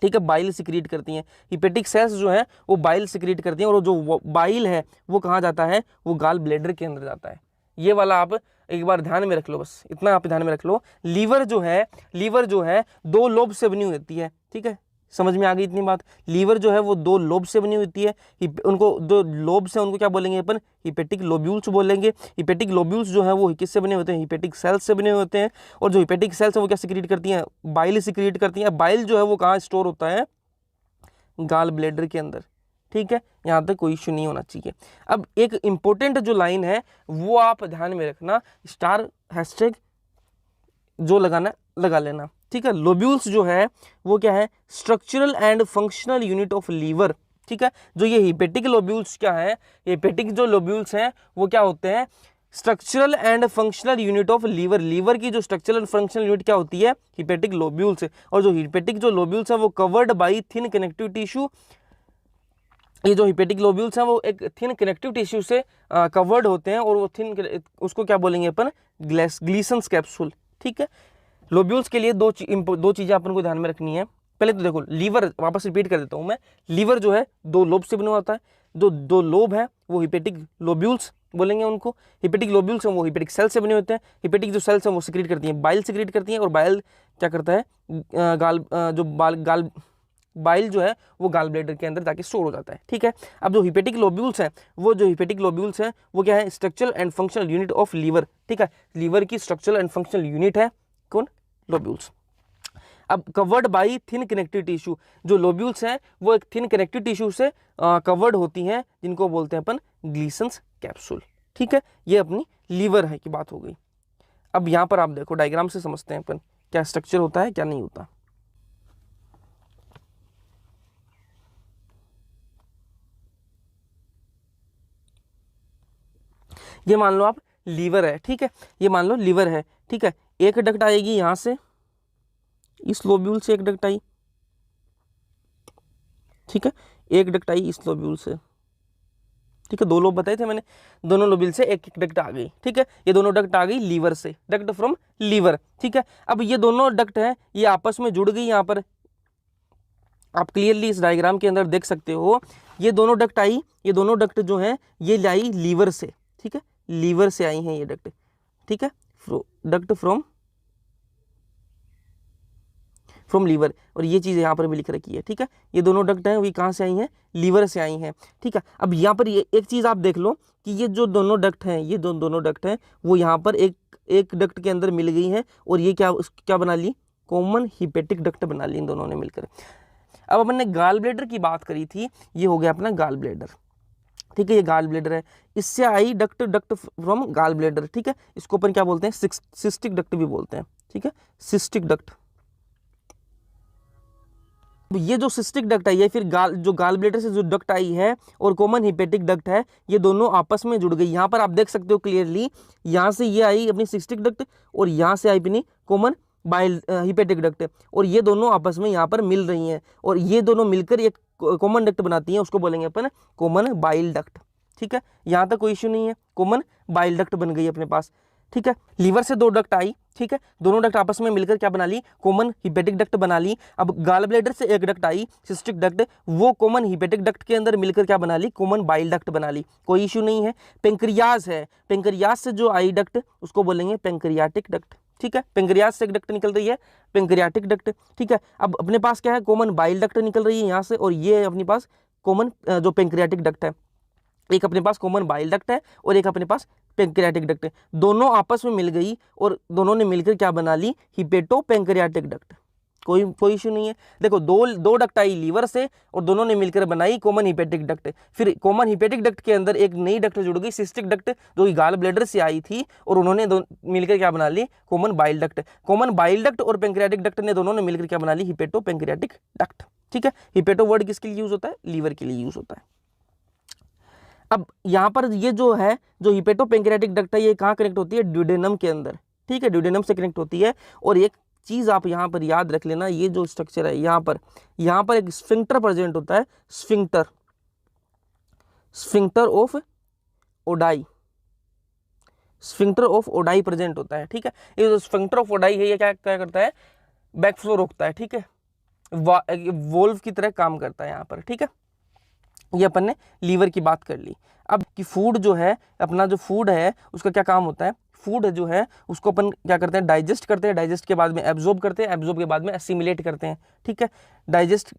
ठीक है, बाइल सिक्रीट करती हैं। हिपेटिक सेल्स जो है वो बाइल सिक्रीट करती हैं, और जो बाइल है वो कहाँ जाता है, वो गाल ब्लेडर के अंदर जाता है। ये वाला आप एक बार ध्यान में रख लो, बस इतना आप ध्यान में रख लो। लीवर जो है दो लोब से बनी होती है, ठीक है, समझ में आ गई इतनी बात। लीवर जो है वो दो लोब से बनी होती है, उनको दो लोब्स हैं, उनको क्या बोलेंगे अपन, हिपेटिक लोब्यूल्स बोलेंगे। हिपेटिक लोब्यूल्स जो है वो किससे बने होते हैं, हिपेटिक सेल्स से बने होते हैं। और जो हिपेटिक सेल्स है वो क्या सिक्रीट करती हैं, बाइल सिक्रीट करती हैं। बाइल जो है वो कहाँ स्टोर होता है, गाल ब्लेडर के अंदर, ठीक है, यहाँ तक कोई इश्यू नहीं होना चाहिए। अब एक इंपॉर्टेंट जो लाइन है वो आप ध्यान में रखना, स्टार हैशटैग जो लगाना लगा लेना, ठीक है। लोब्यूल्स जो है वो क्या है, structural and functional unit of liver, ठीक है। जो ये हिपेटिक लोब्यूल्स क्या है, हिपेटिक जो लोब्यूल्स हैं वो क्या होते हैं, structural and functional unit of liver. Liver की जो स्ट्रक्चरल एंड फंक्शनल यूनिट क्या होती है, हिपेटिक लोब्यूल्स। और जो हिपेटिक जो लोब्यूल्स है वो covered by thin connective tissue. ये जो हिपेटिक लोब्यूल्स हैं वो एक थिन कनेक्टिव टिश्यू से कवर्ड होते हैं, और वो थिन उसको क्या बोलेंगे अपन, ग्लीसन्स कैप्सूल, ठीक है। लोब्यूल्स के लिए दो चीजें अपन को ध्यान में रखनी है। पहले तो देखो लीवर, वापस रिपीट कर देता हूं मैं, लीवर जो है दो लोब से बना होता है। जो दो लोब है वो हिपेटिक लोब्यूल्स बोलेंगे उनको। हिपेटिक लोब्यूल्स हैं वो हिपेटिक सेल से बने होते हैं। हिपेटिक जो सेल्स हैं वो सिक्रीट करती हैं, बाइल सिक्रीट करती हैं, और बाइल क्या करता है, बाइल जो है वो गाल ब्लेडर के अंदर जाके स्टोर हो जाता है, ठीक है। अब जो हिपेटिक लोब्यूल्स हैं वो क्या है, structural and functional unit of liver, ठीक है। लीवर की स्ट्रक्चरल एंड फंक्शनल यूनिट है कौन, लोब्यूल्स। अब covered by thin connective tissue, जो लोब्यूल्स हैं वो एक थिन कनेक्टिव टिश्यू से कवर्ड होती हैं, जिनको बोलते हैं अपन ग्लीसन्स कैप्सूल, ठीक है। ये अपनी लीवर है की बात हो गई। अब यहां पर आप देखो डायग्राम से समझते हैं अपन क्या स्ट्रक्चर होता है क्या नहीं होता। ये मान लो आप लीवर है, ठीक है, ये मान लो लीवर है, ठीक है। एक डक्ट आएगी यहां से, इस लोब्यूल से एक डक्ट आई, ठीक है, एक डक्ट आई इस लोब्यूल से, ठीक है। दो लोब बताए थे मैंने, दोनों लोब्यूल से एक एक डक्ट आ गई, ठीक है। ये दोनों डक्ट आ गई लीवर से, डक्ट फ्रॉम लीवर, ठीक है। अब ये दोनों डक्ट हैं ये आपस में जुड़ गई, यहाँ पर आप क्लियरली इस डायग्राम के अंदर देख सकते हो। ये दोनों डक्ट आई, ये दोनों डक्ट जो हैं ये लाई लीवर से, ठीक है, लीवर से आई हैं ये डक्ट, ठीक है, डक्ट फ्रॉम लीवर। और ये चीज़ यहाँ पर भी लिख रखी है, ठीक है। ये दोनों डक्ट हैं वो कहाँ से आई हैं, लीवर से आई हैं, ठीक है। अब यहाँ पर ये एक चीज़ आप देख लो कि ये जो दोनों डक्ट हैं, ये दोनों डक्ट हैं वो यहाँ पर एक डक्ट के अंदर मिल गई हैं, और ये क्या बना ली, कॉमन हिपेटिक डक्ट बना ली इन दोनों ने मिलकर। अब अपन ने गाल ब्लेडर की बात करी थी, ये हो गया अपना गाल ब्लेडर, ठीक है, ये गाल ब्लेडर है, इससे आई डक्ट फ्रॉम गाल ब्लेडर, ठीक है। इसको अपन क्या बोलते हैं, सिस्टिक डक्ट भी बोलते हैं, ठीक है, सिस्टिक डक्ट। ये जो सिस्टिक डक्ट आई है, फिर जो गाल ब्लेडर से जो डक्ट आई है और कॉमन हिपेटिक डक्ट है, ये दोनों आपस में जुड़ गई। यहाँ पर आप देख सकते हो क्लियरली, यहाँ से ये आई अपनी सिस्टिक डक्ट, और यहाँ से आई अपनी कॉमन बाइल हिपेटिक डक्ट, और ये दोनों आपस में यहाँ पर मिल रही हैं, और ये दोनों मिलकर एक कॉमन डक्ट बनाती हैं, उसको बोलेंगे अपन कॉमन बाइल डक्ट, ठीक है। यहाँ तक कोई इश्यू नहीं है, कॉमन बाइल डक्ट बन गई अपने पास, ठीक है। लीवर से दो डक्ट आई, ठीक है, दोनों डक्ट आपस में मिलकर क्या बना ली, कॉमन हिपेटिक डक्ट बना ली। अब गाल ब्लेडर से एक डक्ट आई सिस्टिक डक्ट, वो कॉमन हिपेटिक डक्ट के अंदर मिलकर क्या बना ली, कॉमन बाइल डक्ट बना ली, कोई इश्यू नहीं है। पेंक्रियाज है, पेंक्रियाज से जो आई डक्ट उसको बोलेंगे पेंक्रियाटिक डक्ट, ठीक है। पेंक्रियाज से एक डक्ट निकल रही है, पेंक्रियाटिक डक्ट, ठीक है। अब अपने पास क्या है, कॉमन बाइल डक्ट निकल रही है यहाँ से, और ये अपने पास कॉमन जो पेंक्रियाटिक डक्ट है, एक अपने पास कॉमन बाइल डक्ट है और एक अपने पास पेंक्रियाटिक डक्ट है। दोनों आपस में मिल गई और दोनों ने मिलकर क्या बना ली, हिपेटो पेंक्रियाटिक डक्ट, कोई इशू नहीं है। देखो दो डक्ट आई लीवर से और दोनों ने मिलकर बनाई कॉमन हिपेटिक डक्ट। फिर कॉमन हिपेटिक डक्ट के अंदर एक नई डक्ट जुड़ गई, सिस्टिक डक्ट, जो कि गाल ब्लेडर से आई थी, और उन्होंने मिलकर क्या बना ली, common bile duct. Common bile duct और पेंक्रियाटिक डक्ट ने दोनों ने मिलकर क्या बना ली, हिपेटो पेंक्रियाटिक डक्ट, ठीक है। हिपेटो वर्ड किसके लिए यूज होता है, लीवर के लिए यूज होता है। अब यहाँ पर ये जो है, जो हिपेटोपेंक्रियाटिक डक्ट है, ये कहाँ कनेक्ट होती है? ड्यूडेनम के अंदर, ठीक है, ड्यूडेनम से कनेक्ट होती है। और एक चीज आप यहाँ पर याद रख लेना, ये जो स्ट्रक्चर है यहाँ पर एक स्फिंक्टर प्रेजेंट होता है, sphincter of Oddi, sphincter of Oddi present होता है, ठीक है। ये जो स्फिंक्टर ऑफ ओडाई है, ये क्या क्या करता है? बैकफ्लो रोकता है, ठीक है, वोल्व की तरह काम करता है यहाँ पर, ठीक है। ये अपन ने लीवर की बात कर ली। अब कि फूड जो है, अपना जो फूड है उसका क्या काम होता है? फूड जो है उसको अपन क्या करते हैं? डाइजेस्ट करते हैं, डाइजेस्ट के बाद में एब्जॉर्ब करते हैं, एब्जॉर्ब के बाद में एसिमिलेट करते हैं, ठीक है। डाइजेस्ट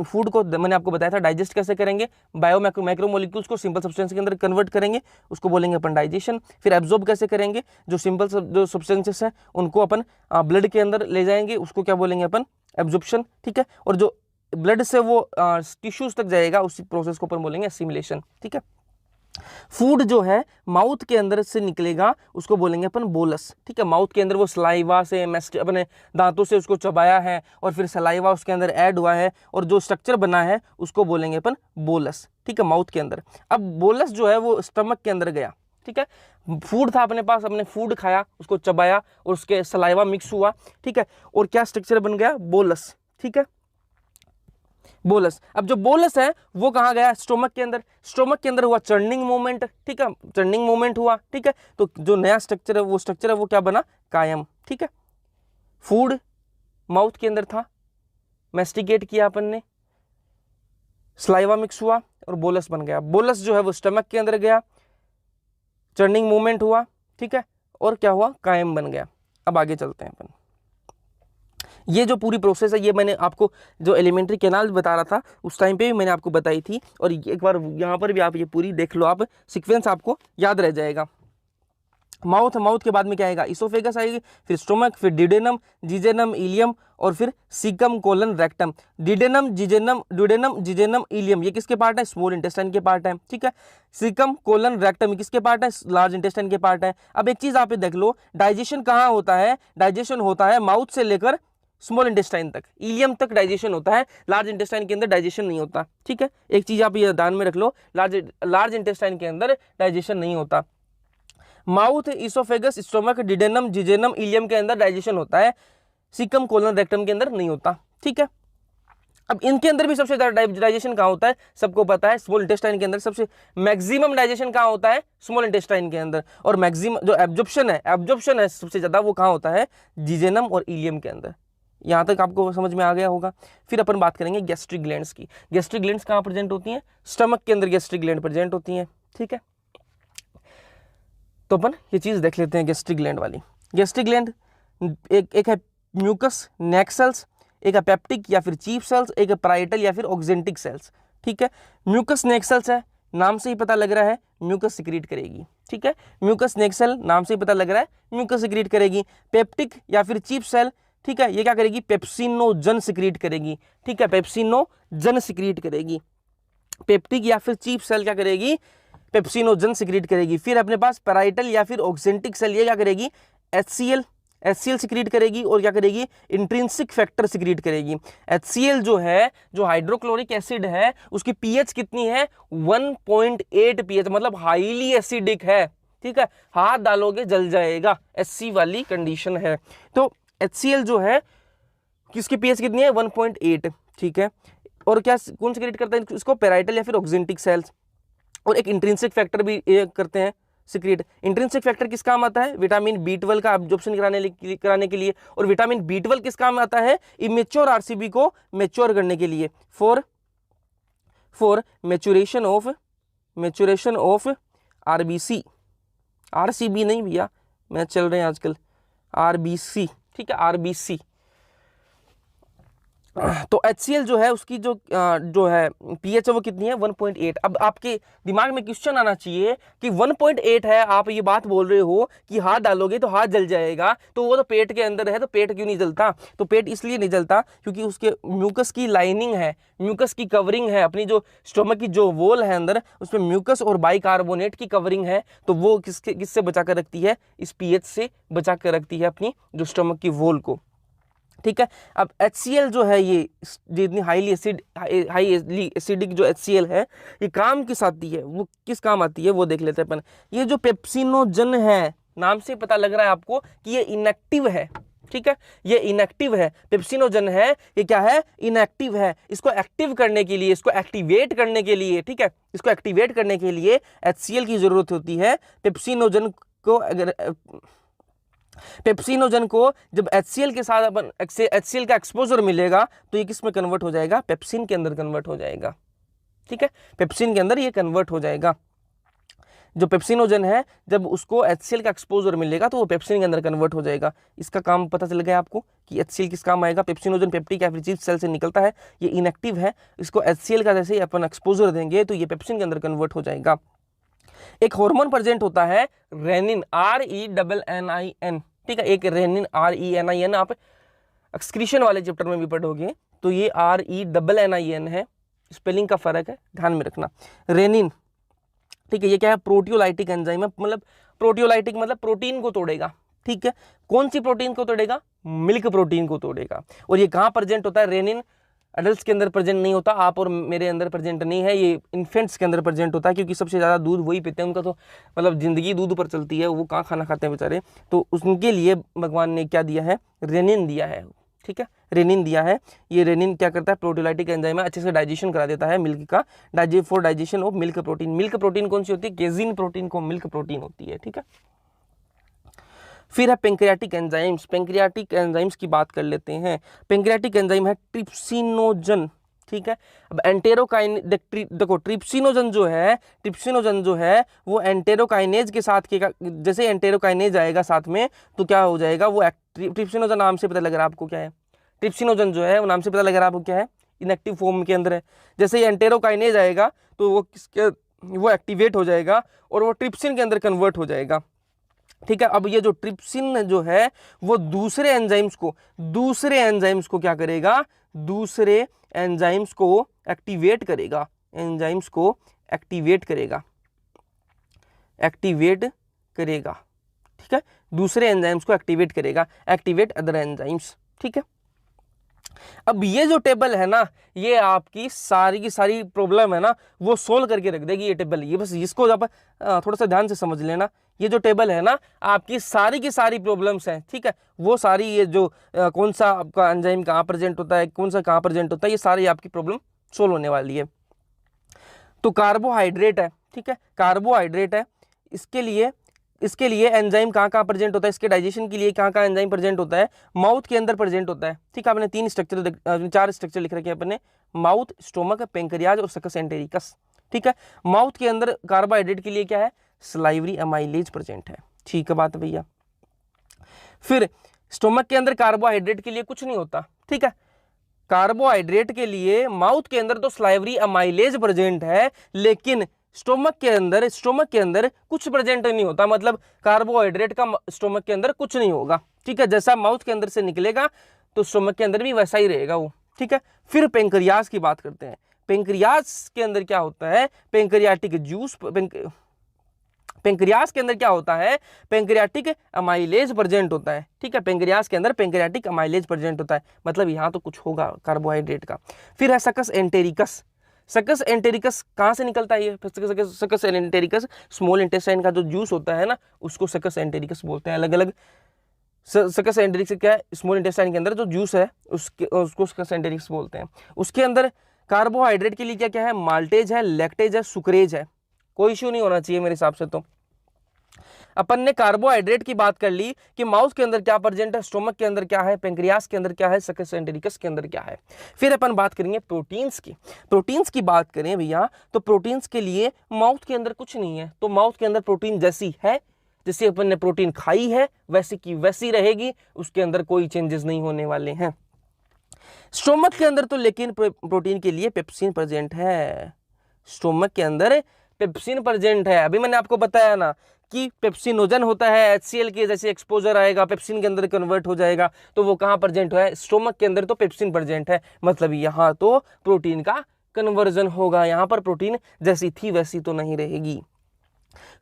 फूड को मैंने आपको बताया था डाइजेस्ट कैसे करेंगे, बायो मैक्रोमोलिक्यूल्स को सिंपल सब्सटेंस के अंदर कन्वर्ट करेंगे, उसको बोलेंगे अपन डाइजेशन। फिर एब्जॉर्ब कैसे करेंगे? जो सिंपल जो सब्सटेंसेस हैं उनको अपन ब्लड के अंदर ले जाएंगे, उसको क्या बोलेंगे अपन? एब्जॉर्प्शन, ठीक है। और जो ब्लड से वो टिश्यूज तक जाएगा, उसी प्रोसेस को अपन बोलेंगे एसिमिलेशन, ठीक है। फूड जो है माउथ के अंदर से निकलेगा, उसको बोलेंगे अपन बोलस, ठीक है। माउथ के अंदर वो सलाइवा से अपने दांतों से उसको चबाया है और फिर सलाइवा उसके अंदर ऐड हुआ है और जो स्ट्रक्चर बना है उसको बोलेंगे अपन बोलस, ठीक है, माउथ के अंदर। अब बोलस जो है वो स्टमक के अंदर गया, ठीक है। फूड था अपने पास, अपने फूड खाया, उसको चबाया और उसके सलाइवा मिक्स हुआ, ठीक है, और क्या स्ट्रक्चर बन गया? बोलस, ठीक है, बोलस। अब जो बोलस है वो कहाँ गया? स्टोमक के अंदर। स्टोमक के अंदर हुआ चर्निंग मूवमेंट, ठीक है, चर्निंग मूवमेंट हुआ, ठीक है। तो जो नया स्ट्रक्चर है वो क्या बना? कायम, ठीक है। फूड माउथ के अंदर था, मैस्टिकेट किया अपन ने, स्लाइवा मिक्स हुआ और बोलस बन गया। बोलस जो है वो स्टमक के अंदर गया, चर्निंग मूवमेंट हुआ, ठीक है, और क्या हुआ? कायम बन गया। अब आगे चलते हैं अपन। ये जो पूरी प्रोसेस है ये मैंने आपको जो एलिमेंट्री कैनाल बता रहा था उस टाइम पे भी मैंने आपको बताई थी, और एक बार यहाँ पर भी आप ये पूरी देख लो, आप सीक्वेंस आपको याद रह जाएगा। माउथ के बाद में क्या आएगा? इसोफेगस आएगी, फिर स्टोमक, फिर डिडेनम, जिजेनम, इलियम, और फिर सीकम कोलन रेक्टम। डिडेनम, जिजेनम, इलियम ये किसके पार्ट है? स्मॉल इंटेस्टाइन के पार्ट है, ठीक है। सीकम कोलन रेक्टम किसके पार्ट है? लार्ज इंटेस्टाइन के पार्ट है। अब एक चीज आप देख लो, डाइजेशन कहाँ होता है? डाइजेशन होता है माउथ से लेकर स्मॉल इंटेस्टाइन तक, इलियम तक डाइजेशन होता है, लार्ज इंटेस्टाइन के अंदर डाइजेशन नहीं होता, ठीक है। एक चीज आप ये ध्यान में रख लो, लार्ज इंटेस्टाइन के अंदर डाइजेशन नहीं होता। माउथ, इसोफेगस, स्टोमक, डिडेनम, जिजेनम, इलियम के अंदर डाइजेशन होता है, सीकम कोलन रेक्टम के अंदर नहीं होता, ठीक है। अब इनके अंदर भी सबसे ज्यादा डाइजेशन कहाँ होता है? सबको पता है, स्मॉल इंटेस्टाइन के अंदर सबसे मैक्सिमम डाइजेशन कहाँ होता है? स्मॉल इंटेस्टाइन के अंदर। और मैक्सिमम जो एब्जॉर्प्शन है सबसे ज्यादा, वो कहाँ होता है? जिजेनम और इलियम के अंदर। यहाँ तक आपको समझ में आ गया होगा। फिर अपन बात करेंगे गैस्ट्रिक ग्लैंड्स की। गैस्ट्रिक ग्लैंड्स कहाँ प्रेजेंट होती हैं? स्टमक के अंदर गैस्ट्रिक ग्लैंड प्रेजेंट होती हैं, ठीक है। तो अपन ये चीज देख लेते हैं गैस्ट्रिक ग्लैंड वाली। गैस्ट्रिक ग्लैंड एक है म्यूकस नेक सेल्स, एक है पेप्टिक या फिर चीफ सेल्स, एक है पैराइटल या फिर ऑक्जेंटिक सेल्स, ठीक है। म्यूकस नेक सेल्स है, नाम से ही पता लग रहा है म्यूकस सिक्रीट करेगी, ठीक है। म्यूकस नेक सेल, नाम से ही पता लग रहा है म्यूकस सिक्रीट करेगी। पेप्टिक या फिर चीफ सेल, ठीक है, ये क्या करेगी? पेप्सिनोजन सिक्रीट करेगी, ठीक है, पेप्सिनोजन सिक्रीट करेगी। पेप्टिक या फिर चीफ सेल क्या करेगी? पेप्सिनोजन सिक्रीट करेगी। फिर अपने पास पैराइटल या फिर ऑक्जेंटिक सेल, ये क्या करेगी? HCl सिक्रीट करेगी और क्या करेगी? इंट्रिंसिक फैक्टर सिक्रीट करेगी। HCl जो है, जो हाइड्रोक्लोरिक एसिड है, उसकी pH कितनी है? 1.8 pH, मतलब हाईली एसिडिक है, ठीक है, हाथ डालोगे जल जाएगा, SC वाली कंडीशन है। तो HCl जो है किसकी pH कितनी है? 1.8, ठीक है। और क्या कौन सिक्रीट करता है इसको? पैराइटल या फिर ऑक्जेंटिक सेल्स। और एक इंट्रिंसिक फैक्टर भी करते हैं सिक्रीट। इंट्रिंसिक फैक्टर किस काम आता है? विटामिन B12 का एब्जॉर्प्शन कराने के लिए। और विटामिन B12 किस काम आता है? इमेच्योर RCB को मैच्योर करने के लिए, for maturation of RBC, RCB नहीं भैया, मैच चल रहे हैं आजकल, RBC, ठीक है, RBC। तो HCl जो है उसकी जो है pH है वो कितनी है? 1.8। अब आपके दिमाग में क्वेश्चन आना चाहिए कि 1.8 है, आप ये बात बोल रहे हो कि हाथ डालोगे तो हाथ जल जाएगा, तो वो तो पेट के अंदर है, तो पेट क्यों नहीं जलता? तो पेट इसलिए नहीं जलता क्योंकि उसके म्यूकस की लाइनिंग है, म्यूकस की कवरिंग है, अपनी जो स्टोमक की जो वॉल है अंदर, उसमें म्यूकस और बाइकार्बोनेट की कवरिंग है, तो वो किससे बचा कर रखती है? इस pH से बचा कर रखती है अपनी जो स्टोमक की वॉल को, ठीक है। अब HCl जो है ये जितनी हाईली एसिडिक जो HCl है ये काम किस आती है, वो किस काम आती है वो देख लेते हैं अपन। ये जो पेप्सिनोजन है, नाम से पता लग रहा है आपको कि ये इनएक्टिव है, ठीक है, ये इनएक्टिव है, पेप्सिनोजन है, ये क्या है, इनएक्टिव है। इसको एक्टिव करने के लिए, इसको एक्टिवेट करने के लिए, ठीक है, इसको एक्टिवेट करने के लिए HCl की जरूरत होती है। पेप्सिनोजन को अगर पेप्सिनोजन को जब HCl के साथ अपन HCl का एक्सपोजर मिलेगा तो ये किस में कन्वर्ट हो जाएगा, पेप्सिन के अंदर कन्वर्ट हो जाएगा, ठीक है, पेप्सिन के अंदर ये कन्वर्ट हो जाएगा। जो पेप्सिनोजन है जब उसको HCl का एक्सपोजर मिलेगा तो वो पेप्सिन के अंदर कन्वर्ट हो जाएगा। इसका काम पता चल गया आपको कि HCl किस काम आएगा। पेप्सिनोजन पेप्टिक एफिनिटी सेल से निकलता है, ये इनएक्टिव है, इसको HCl का जैसे ही अपन एक्सपोजर देंगे तो ये पेप्सिन के अंदर कन्वर्ट हो जाएगा। एक हार्मोन प्रेजेंट होता है रेनिन, RENNIN, ठीक है, एक रेनिन RENIN, आप एक्सक्रीशन वाले चैप्टर में भी पढ़ोगे तो ये RENNIN है, स्पेलिंग का फर्क है, ध्यान में रखना। रेनिन, ठीक है, ये क्या है, प्रोटियोलाइटिक एंजाइम है, मतलब प्रोटियोलाइटिक मतलब प्रोटीन को तोड़ेगा, ठीक है, कौन सी प्रोटीन को तोड़ेगा, मिल्क प्रोटीन को तोड़ेगा। और ये कहाँ प्रेजेंट होता है, रेनिन एडल्ट्स के अंदर प्रेजेंट नहीं होता, आप और मेरे अंदर प्रेजेंट नहीं है, ये इन्फेंट्स के अंदर प्रेजेंट होता है, क्योंकि सबसे ज़्यादा दूध वही पीते हैं, उनका तो मतलब ज़िंदगी दूध पर चलती है, वो कहाँ खाना खाते हैं बेचारे, तो उनके लिए भगवान ने क्या दिया है, रेनिन दिया है, ठीक है, रेनिन दिया है। ये रेनिन क्या करता है, प्रोटियोलाइटिक एंजाइम है, अच्छे से डाइजेशन करा देता है मिल्क का, for digestion of milk protein. Milk protein कौन सी होती है, केजिन प्रोटीन को मिल्क प्रोटीन होती है, ठीक है। फिर है पेंक्रियाटिक एंजाइम्स, पेंक्रियाटिक एंजाइम्स की बात कर लेते हैं। पेंक्रियाटिक एंजाइम है ट्रिप्सिनोजन, ठीक है। अब एंटेरोकाइन देखो ट्रिप्सिनोजन जो है वो एंटेरोकाइनेज के साथ के, जैसे एंटेरोकाइनेज आएगा साथ में तो क्या हो जाएगा, वो ट्रिप्सिनोजन नाम से पता लग रहा है आपको क्या है, ट्रिप्सिनोजन जो है वो नाम से पता लग रहा है आपको क्या है, इनएक्टिव फॉर्म के अंदर है। जैसे ही एंटेरोकाइनेज आएगा तो वो एक्टिवेट हो जाएगा और वो ट्रिप्सिन के अंदर कन्वर्ट हो जाएगा, ठीक है। अब ये जो ट्रिप्सिन जो है वो दूसरे एंजाइम्स को क्या करेगा, दूसरे एंजाइम्स को एक्टिवेट करेगा, ठीक है, दूसरे एंजाइम्स को एक्टिवेट करेगा, एक्टिवेट अदर एंजाइम्स, ठीक है। अब ये जो टेबल है ना, ये आपकी सारी की सारी प्रॉब्लम है ना वो सोल्व करके रख देगी ये टेबल। ये बस इसको आप थोड़ा सा ध्यान से समझ लेना, ये जो टेबल है ना आपकी सारी की सारी प्रॉब्लम्स हैं, ठीक है, वो सारी ये जो कौन सा आपका एंजाइम कहाँ प्रेजेंट होता है, कौन सा कहाँ प्रेजेंट होता है, ये सारी आपकी प्रॉब्लम सोल्व होने वाली है। तो कार्बोहाइड्रेट है, ठीक है, कार्बोहाइड्रेट है, इसके लिए एंजाइम कहाँ कहाँ प्रेजेंट होता है, इसके डाइजेशन के लिए कहाँ कहाँ एंजाइम प्रेजेंट होता है, माउथ के अंदर प्रेजेंट होता है, ठीक है। आपने 4 स्ट्रक्चर लिख रखे हैं अपने, माउथ, स्टोमक, पेंक्रियाज और सकस एंटेरिकस, ठीक है। माउथ के अंदर कार्बोहाइड्रेट के लिए क्या है, सलाइवरी अमाइलेज प्रेजेंट है, ठीक है बात भैया। फिर स्टोमक के अंदर कार्बोहाइड्रेट के लिए कुछ नहीं होता, ठीक है, कार्बोहाइड्रेट के लिए माउथ के अंदर तो सलाइवरी अमाइलेज प्रेजेंट है, लेकिन स्टोमक के अंदर कुछ प्रेजेंट नहीं होता, मतलब कार्बोहाइड्रेट का स्टोमक के अंदर कुछ नहीं होगा, ठीक है। जैसा माउथ के अंदर से निकलेगा तो स्टोमक के अंदर भी वैसा ही रहेगा वो, ठीक है। फिर पेंक्रियाज की बात करते हैं। पेंक्रियाज के अंदर क्या होता है, पेंक्रियाटिक जूस, पेंक्रियाज के अंदर क्या होता है, पेंक्रियाटिक अमाइलेज प्रेजेंट होता है, ठीक है, पेंक्रियाज के अंदर पेंक्रियाटिक अमाइलेज प्रेजेंट होता है, मतलब यहाँ तो कुछ होगा कार्बोहाइड्रेट का। फिर है सकस एंटेरिकस, सकस एंटेरिकस कहाँ से निकलता है, ये सकस एंटेरिकस स्मॉल इंटेस्टाइन का जो जूस होता है ना उसको सकस एंटेरिकस बोलते हैं। अलग अलग सकस एंटेरिकस क्या है, स्मॉल इंटेस्टाइन के अंदर जो जूस है उसको सकस एंटेरिकस बोलते हैं। उसके अंदर कार्बोहाइड्रेट के लिए क्या क्या है, माल्टेज है, लैक्टेज है, सुक्रेज है, कोई इश्यू नहीं होना चाहिए मेरे हिसाब से। तो अपन ने कार्बोहाइड्रेट की बात कर ली कि माउथ के अंदर क्या प्रेजेंट है, स्टोमक के अंदर क्या है, पेंक्रियास के अंदर क्या है, सकस एंटेरिकस के अंदर क्या है। फिर अपन बात करेंगे प्रोटीन्स की। प्रोटीन्स की बात करें भैया तो प्रोटीन्स के लिए माउथ के अंदर कुछ नहीं है, तो माउथ के अंदर प्रोटीन जैसी है, जैसे अपन ने प्रोटीन खाई है वैसी की वैसी रहेगी, उसके अंदर कोई चेंजेस नहीं होने वाले हैं। स्टोमक के अंदर तो लेकिन प्रोटीन के लिए पेप्सिन प्रेजेंट है, स्टोमक के अंदर पेप्सिन प्रेजेंट है। अभी मैंने आपको बताया ना कि पेप्सिनोजन होता है, HCl के जैसे एक्सपोजर आएगा पेप्सिन के अंदर कन्वर्ट हो जाएगा, तो वो कहाँ प्रेजेंट है, स्टोमक के अंदर तो पेप्सिन प्रेजेंट है, मतलब यहाँ तो प्रोटीन का कन्वर्जन होगा, यहाँ पर प्रोटीन जैसी थी वैसी तो नहीं रहेगी।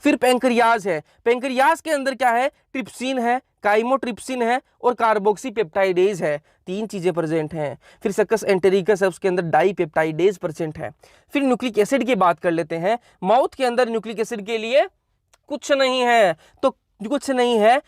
फिर पेंक्रियाज है, पेंक्रियाज के अंदर क्या है, ट्रिप्सिन है, काइमोट्रिप्सिन है और कार्बोक्सीपेप्टाइडेज है, तीन चीजें प्रेजेंट हैं। फिर सकस एंटेरिकस है, उसके अंदर डाईपेप्टाइडेज प्रेजेंट है। फिर न्यूक्लिक एसिड की बात कर लेते हैं। माउथ के अंदर न्यूक्लिक एसिड के लिए कुछ नहीं है, तो कुछ नहीं है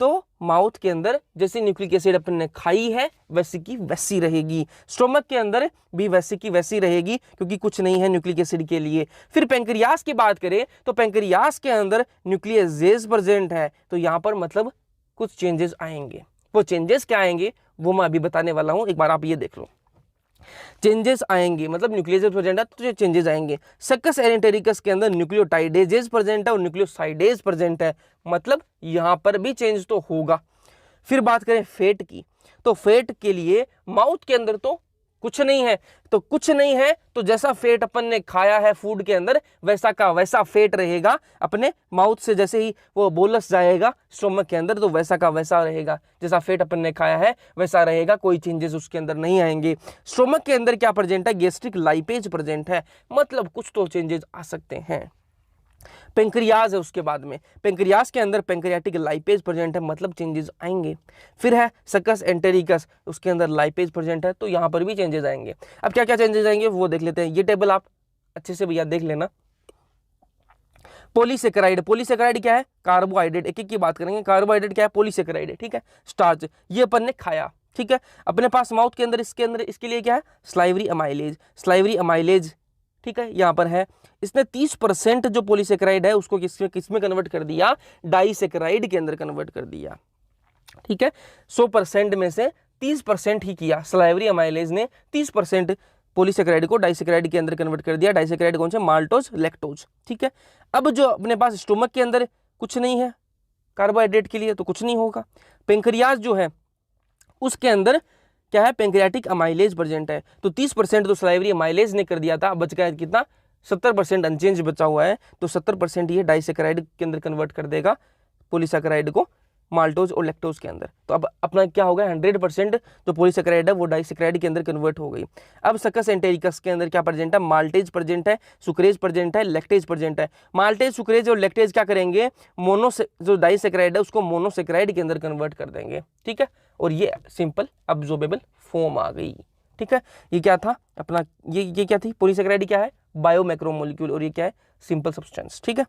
तो माउथ के अंदर जैसे न्यूक्लिक एसिड अपन ने खाई है वैसी की वैसी रहेगी, स्टोमक के अंदर भी वैसी की वैसी रहेगी क्योंकि कुछ नहीं है न्यूक्लिक एसिड के लिए। फिर पेंक्रियास की बात करें तो पेंक्रियास के अंदर न्यूक्लियजेज प्रेजेंट है, तो यहां पर मतलब कुछ चेंजेस आएंगे। वो चेंजेस क्या आएंगे वो मैं अभी बताने वाला हूं, एक बार आप ये देख लो। चेंजेस आएंगे मतलब न्यूक्लियस प्रेजेंट है तो चेंजेस आएंगे। सक्कस एरेंटेरिकस के अंदर न्यूक्लियोटाइडेजेस प्रेजेंट है और न्यूक्लियोसाइडेज प्रेजेंट है, मतलब यहां पर भी चेंज तो होगा। फिर बात करें फेट की, तो फेट के लिए माउथ के अंदर तो कुछ नहीं है, तो कुछ नहीं है तो जैसा फेट अपन ने खाया है फूड के अंदर वैसा का वैसा फेट रहेगा अपने माउथ से, जैसे ही वो बोलस जाएगा स्टोमक के अंदर तो वैसा का वैसा रहेगा, जैसा फेट अपन ने खाया है वैसा रहेगा, कोई चेंजेस उसके अंदर नहीं आएंगे। स्टोमक के अंदर क्या प्रेजेंट है, गैस्ट्रिक लाइपेज प्रेजेंट है, मतलब कुछ तो चेंजेस आ सकते हैं। पेंक्रियाज है, उसके बाद में पेंक्रियाज के अंदर पेंक्रियाटिक लाइपेज प्रेजेंट है, मतलब चेंजेस आएंगे। फिर है सकस एंटेरिकस, उसके अंदर लाइपेज प्रेजेंट है तो यहां पर भी चेंजेस आएंगे। अब क्या क्या चेंजेस आएंगे वो देख लेते हैं, ये टेबल आप अच्छे से भैया देख लेना। पॉलीसेकेराइड, पॉलीसेकेराइड क्या है, कार्बोहाइड्रेट, एक एक की बात करेंगे। कार्बोहाइड्रेट क्या है, पॉलीसेकेराइड है, ठीक है। स्टार्च, ये अपन ने खाया, ठीक है। अपने पास माउथ के अंदर इसके लिए क्या है, स्लाइवरी अमाइलेज, स्लाइवरी अमाइलेज, ठीक है, यहां पर है। इसने 30% जो पॉलीसेकेराइड है उसको किसमें कन्वर्ट कर दिया, डाइसेकेराइड के अंदर कन्वर्ट कर दिया, ठीक है। 100% में से 30% ही किया, स्लाइवरी अमाइलेज ने 30% पॉलीसेकेराइड को डाइसेकेराइड के अंदर कन्वर्ट कर दिया। डाइसेकेराइड कौन से, माल्टोज, लैक्टोज, ठीक है। अब जो अपने पास स्टोमक के अंदर कुछ नहीं है कार्बोहाइड्रेट के लिए तो कुछ नहीं होगा। पेंक्रियाज जो है उसके अंदर क्या है, पेंक्रियाटिक अमाइलेज प्रेजेंट है, तो 30% तो स्लाइवरी अमाइलेज ने कर दिया था, बच गया कितना, 70% अनचेंज बचा हुआ है, तो 70% ये डाइसेकेराइड के अंदर कन्वर्ट कर देगा पॉलीसेकेराइड को माल्टोज और लैक्टोज के अंदर। तो अब अपना क्या हो गया, 100% जो पॉलीसेकेराइड है वो डाइसेकेराइड के अंदर कन्वर्ट हो गई। अब सकस एंटेरिकस के अंदर क्या प्रेजेंट है, माल्टेज प्रेजेंट है, सुक्रेज प्रेजेंट है, लैक्टेज प्रेजेंट है। माल्टेज, सुक्रेज और लैक्टेज क्या करेंगे, जो डाइसेकेराइड है उसको मोनोसेकेराइड के अंदर कन्वर्ट कर देंगे, ठीक है। और ये सिंपल अब्जॉर्बेबल फॉर्म आ गई, ठीक है। ये क्या था अपना, ये क्या थी, पॉलीसेकेराइड क्या है, बायोमैक्रोमोलिक्यूल, और ये क्या है, सिंपल सब्सटेंस, ठीक है।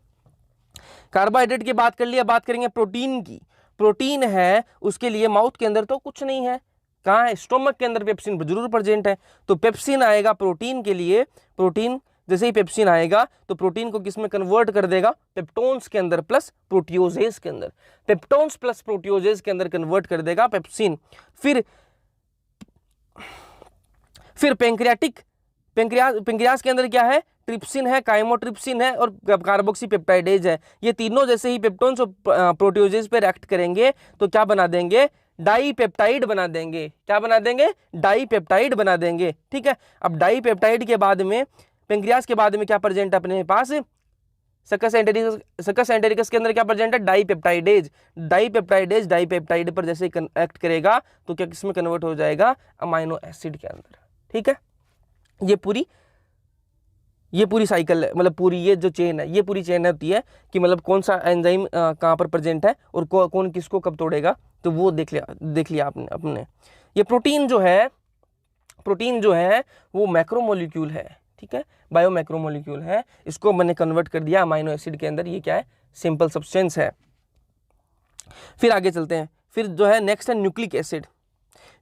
कार्बोहाइड्रेट की बात कर लिया, बात करेंगे प्रोटीन की। प्रोटीन है उसके लिए माउथ के अंदर तो कुछ नहीं है, कहाँ है, स्टोमक के अंदर पेप्सिन जरूर प्रेजेंट है, तो पेप्सिन आएगा प्रोटीन के लिए। प्रोटीन जैसे ही पेप्सिन आएगा तो प्रोटीन को किसमें कन्वर्ट कर देगा, पेप्टोन्स के अंदर प्लस प्रोटियोजेस के अंदर, पेप्टोन्स प्लस प्रोटियोजेस के अंदर कन्वर्ट कर देगा पेप्सिन। फिर पेंक्रियाज के अंदर क्या है, ट्रिप्सिन है, काइमोट्रिप्सिन है और कार्बोक्सीपेप्टाइडेज है। ये तीनों जैसे ही पेप्टोन्स और प्रोटियोजेस पे रिएक्ट करेंगे तो क्या बना देंगे, डाईपेप्टाइड बना देंगे। क्या बना देंगे, डाईपेप्टाइड बना देंगे, ठीक है। अब डाईपेप्टाइड के बाद में पेंक्रियाज के बाद में क्या प्रेजेंट है अपने पास, सकस एंटेरिकस के अंदर क्या प्रेजेंट है, डाईपेप्टाइडेज। डाईपेप्टाइडेज डाईपेप्टाइड पर जैसे एक्ट करेगा तो क्या किसमें कन्वर्ट हो जाएगा, अमाइनो एसिड के अंदर, ठीक है। ये पूरी साइकिल है, मतलब पूरी ये जो चेन है, ये पूरी चेन होती है कि मतलब कौन सा एंजाइम कहाँ पर प्रेजेंट है और कौन किसको कब तोड़ेगा, तो वो देख लिया आपने अपने। ये प्रोटीन जो है वो मैक्रोमोलिक्यूल है, ठीक है, बायोमैक्रोमोलिक्यूल है, इसको मैंने कन्वर्ट कर दिया अमाइनो एसिड के अंदर, ये क्या है, सिंपल सब्सटेंस है। फिर आगे चलते हैं, फिर जो है नेक्स्ट है न्यूक्लिक एसिड।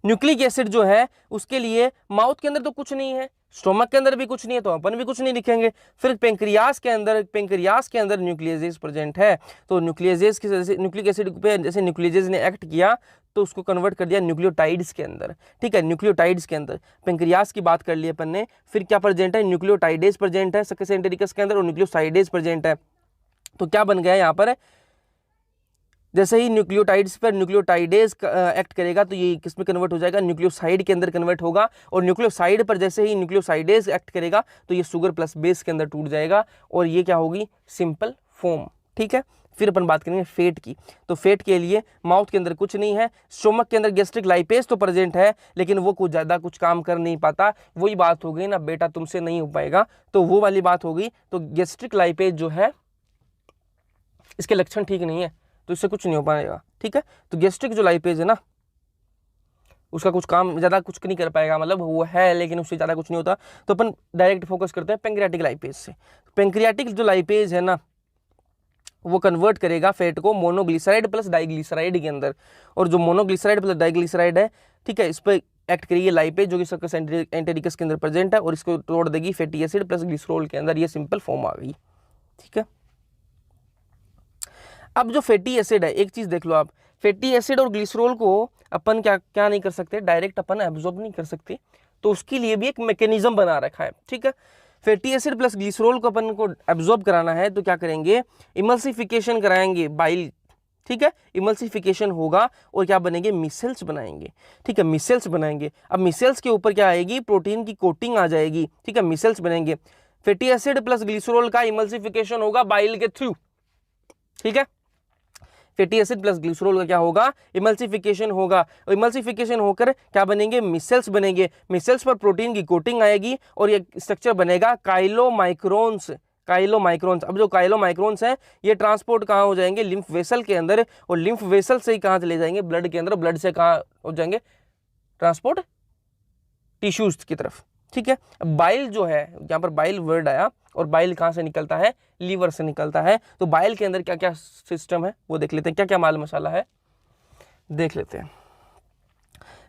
न्यूक्लिक एसिड जो है उसके लिए माउथ के अंदर तो कुछ नहीं है, स्टोमक के अंदर भी कुछ नहीं है, तो अपन भी कुछ नहीं लिखेंगे। फिर पेंक्रियाज के अंदर न्यूक्लियजेज प्रेजेंट है, तो न्यूक्लियजेज के जैसे न्यूक्लिक एसिड पे जैसे न्यूक्लियजेज ने एक्ट किया तो उसको कन्वर्ट कर दिया न्यूक्लियोटाइड्स के अंदर, ठीक है। न्यूक्लियोटाइड्स के अंदर पेंक्रियाज की बात कर ली अपन ने। फिर क्या प्रेजेंट है, न्यूक्लियोटाइडेज प्रेजेंट है सकस एंटेरिकस के अंदर और न्यूक्लियोसाइडेज प्रेजेंट है। तो क्या बन गया यहाँ पर, जैसे ही न्यूक्लियोटाइड्स पर न्यूक्लियोटाइडेज एक्ट करेगा तो ये किस में कन्वर्ट हो जाएगा, न्यूक्लियोसाइड के अंदर कन्वर्ट होगा, और न्यूक्लियोसाइड पर जैसे ही न्यूक्लियोसाइडेज एक्ट करेगा तो ये शुगर प्लस बेस के अंदर टूट जाएगा और ये क्या होगी, सिंपल फॉर्म, ठीक है। फिर अपन बात करेंगे फेट की, तो फेट के लिए माउथ के अंदर कुछ नहीं है, स्टोमक के अंदर गैस्ट्रिक लाइपेज तो प्रेजेंट है लेकिन वो कुछ ज़्यादा कुछ काम कर नहीं पाता, वही बात हो गई ना बेटा तुमसे नहीं हो पाएगा, तो वो वाली बात हो गई। तो गैस्ट्रिक लाइपेज जो है इसके लक्षण ठीक नहीं है तो इससे कुछ नहीं हो पाएगा, ठीक है। तो गैस्ट्रिक जो लाइपेज है ना, उसका कुछ काम ज़्यादा कुछ नहीं कर पाएगा, मतलब वो है लेकिन उससे ज़्यादा कुछ नहीं होता। तो अपन डायरेक्ट फोकस करते हैं पेंक्रियाटिक लाइपेज से। पेंक्रियाटिक जो लाइपेज है ना, वो कन्वर्ट करेगा फैट को मोनोग्लिसराइड प्लस डाइग्लिसराइड के अंदर, और जो मोनोग्लिसराइड प्लस डाइग्लिसराइड है, ठीक है, इस पर एक्ट करेगी लाइपेज जो कि सर्कस एंटेरिकस के अंदर प्रेजेंट है, और इसको तोड़ देगी फैटी एसिड प्लस ग्लिसरॉल के अंदर। ये सिंपल फॉर्म आ गई, ठीक है। अब जो फैटी एसिड है, एक चीज देख लो आप, फैटी एसिड और ग्लिसरॉल को अपन क्या नहीं कर सकते, डायरेक्ट अपन एब्जॉर्ब नहीं कर सकते, तो उसके लिए भी एक मैकेनिज्म बना रखा है, ठीक है। फैटी एसिड प्लस ग्लिसरॉल को अपन को एब्जॉर्ब कराना है तो क्या करेंगे, इमल्सिफिकेशन कराएंगे बाइल, ठीक है। इमल्सिफिकेशन होगा और क्या बनेंगे, मिसेल्स बनाएंगे, ठीक है, मिसेल्स बनाएंगे। अब मिसेल्स के ऊपर क्या आएगी, प्रोटीन की कोटिंग आ जाएगी, ठीक है, मिसेल्स बनेंगे। फैटी एसिड प्लस ग्लिसरॉल का इमल्सिफिकेशन होगा बाइल के थ्रू, ठीक है। फैटी एसिड प्लस ग्लिसरॉल का क्या होगा, इमल्सिफिकेशन होगा, और इमल्सिफिकेशन होकर क्या बनेंगे, मिसेल्स बनेंगे। मिसेल्स पर प्रोटीन की कोटिंग आएगी और ये स्ट्रक्चर बनेगा काइलोमाइक्रोन्स। काइलोमाइक्रोन्स, अब जो काइलोमाइक्रोन्स हैं ये ट्रांसपोर्ट कहाँ हो जाएंगे, लिम्फ वेसल के अंदर, और लिम्फ वेसल से ही कहाँ चले जाएंगे, ब्लड के अंदर, ब्लड से कहाँ हो जाएंगे, ट्रांसपोर्ट टिश्यूज की तरफ, ठीक है। बाइल जो है, यहाँ पर बाइल वर्ड आया, और बाइल कहाँ से निकलता है, लीवर से निकलता है। तो बाइल के अंदर क्या क्या सिस्टम है वो देख लेते हैं, क्या क्या माल मसाला है देख लेते हैं।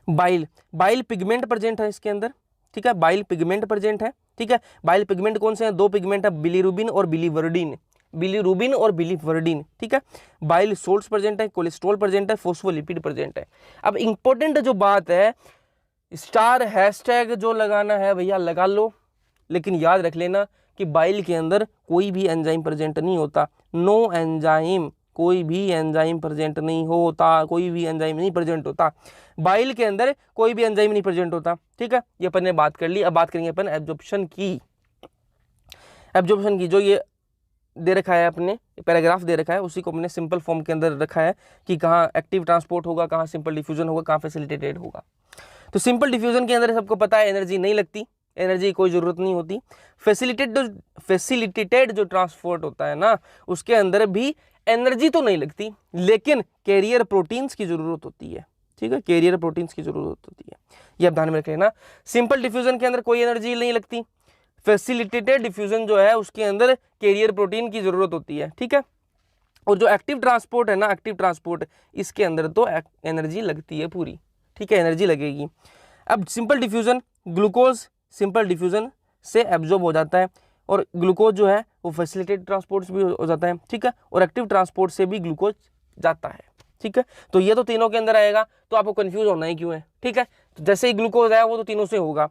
बाइल पिगमेंट प्रेजेंट है इसके अंदर, ठीक है, बाइल पिगमेंट प्रेजेंट है, ठीक है। बाइल पिगमेंट कौन से हैं, दो पिगमेंट है, बिलीरुबिन और बिलीवर्डिन, बिलीरुबिन और बिलीवर्डिन, ठीक है। बाइल सोल्ट्स प्रेजेंट है, कोलेस्ट्रॉल प्रेजेंट है, फोस्फोलिपिड प्रेजेंट है। अब इंपॉर्टेंट जो बात है, स्टार हैशटैग जो लगाना है भैया लगा लो, लेकिन याद रख लेना कि बाइल के अंदर कोई भी एंजाइम प्रेजेंट नहीं होता, नो एंजाइम, कोई भी एंजाइम प्रेजेंट नहीं होता, कोई भी एंजाइम नहीं प्रेजेंट होता बाइल के अंदर, कोई भी एंजाइम नहीं प्रेजेंट होता, ठीक है। ये अपन ने बात कर ली। अब बात करेंगे अपन एब्जॉर्प्शन की। एब्जॉर्प्शन की जो ये दे रखा है, अपने पैराग्राफ दे रखा है, उसी को अपने सिंपल फॉर्म के अंदर रखा है कि कहाँ एक्टिव ट्रांसपोर्ट होगा, कहाँ सिंपल डिफ्यूजन होगा, कहाँ फैसिलिटेटेड होगा। तो सिंपल डिफ्यूजन के अंदर सबको पता है एनर्जी नहीं लगती, एनर्जी की कोई जरूरत नहीं होती। फैसिलिटेटेड जो ट्रांसपोर्ट होता है ना, उसके अंदर भी एनर्जी तो नहीं लगती, लेकिन कैरियर प्रोटीन्स की जरूरत होती है, ठीक है, कैरियर प्रोटीन्स की जरूरत होती है, ये आप ध्यान में रख लेना। सिंपल डिफ्यूजन के अंदर कोई एनर्जी नहीं लगती, फैसिलिटेटेड डिफ्यूजन जो है उसके अंदर कैरियर प्रोटीन की जरूरत होती है, ठीक है। और जो एक्टिव ट्रांसपोर्ट है ना, एक्टिव ट्रांसपोर्ट, इसके अंदर तो एनर्जी लगती है पूरी, ठीक है, एनर्जी लगेगी। अब simple diffusion, glucose simple diffusion से एब्जॉर्ब हो जाता है, और ग्लूकोज जो है वो फैसिलिटेटेड ट्रांसपोर्ट से भी हो जाता है, ठीक है, और एक्टिव ट्रांसपोर्ट से भी ग्लूकोज जाता है, ठीक है। तो ये तो तीनों के अंदर आएगा, तो आपको कंफ्यूज होना ही क्यों है, ठीक है। तो जैसे ही ग्लूकोज आया वो तो तीनों से होगा।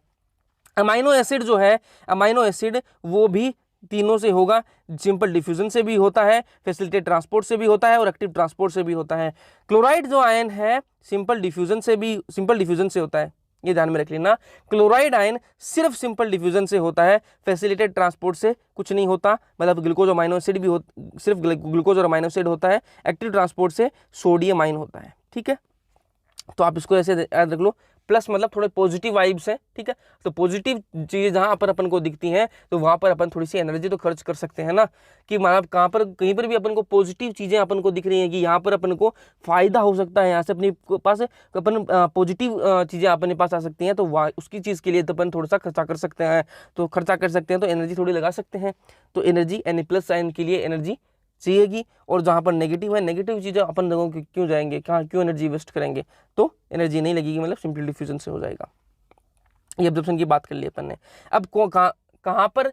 अमाइनो एसिड जो है, अमाइनो एसिड वो भी तीनों से होगा, सिंपल डिफ्यूजन से भी होता है, फैसिलिटेटेड ट्रांसपोर्ट से भी होता है, और एक्टिव ट्रांसपोर्ट से भी होता है। क्लोराइड जो आयन है सिंपल डिफ्यूजन से होता है, ये ध्यान में रख लेना। क्लोराइड आयन सिर्फ सिंपल डिफ्यूजन से होता है, फैसिलिटेटेड ट्रांसपोर्ट से कुछ नहीं होता, मतलब ग्लूकोज अमाइनो एसिड भी सिर्फ ग्लूकोज और अमाइनो एसिड होता है, एक्टिव ट्रांसपोर्ट से सोडियम आयन होता है, ठीक है। तो आप इसको ऐसे याद रख लो, प्लस मतलब थोड़े पॉजिटिव वाइब्स हैं, ठीक है। तो पॉजिटिव चीज़ें जहाँ पर अपन को दिखती हैं तो वहाँ पर अपन थोड़ी सी एनर्जी तो खर्च कर सकते हैं ना, कि मतलब कहाँ पर कहीं पर भी अपन को पॉजिटिव चीज़ें अपन को दिख रही हैं कि यहाँ पर अपन को फायदा हो सकता है, यहाँ से अपने पास अपन पॉजिटिव चीज़ें अपने पास आ सकती हैं, तो वहाँ उसकी चीज़ के लिए तो अपन थोड़ा सा खर्चा कर सकते हैं, तो एनर्जी थोड़ी लगा सकते हैं। तो एनर्जी Na+ साइन के लिए एनर्जी चाहिएगी, और जहाँ पर नेगेटिव है, नेगेटिव चीज़ें अपन लोगों की क्यों जाएंगे, कहाँ क्यों एनर्जी वेस्ट करेंगे, तो एनर्जी नहीं लगेगी, मतलब सिंपल डिफ्यूजन से हो जाएगा। ये एब्जॉर्प्शन की बात कर ली अपन ने। अब कहाँ पर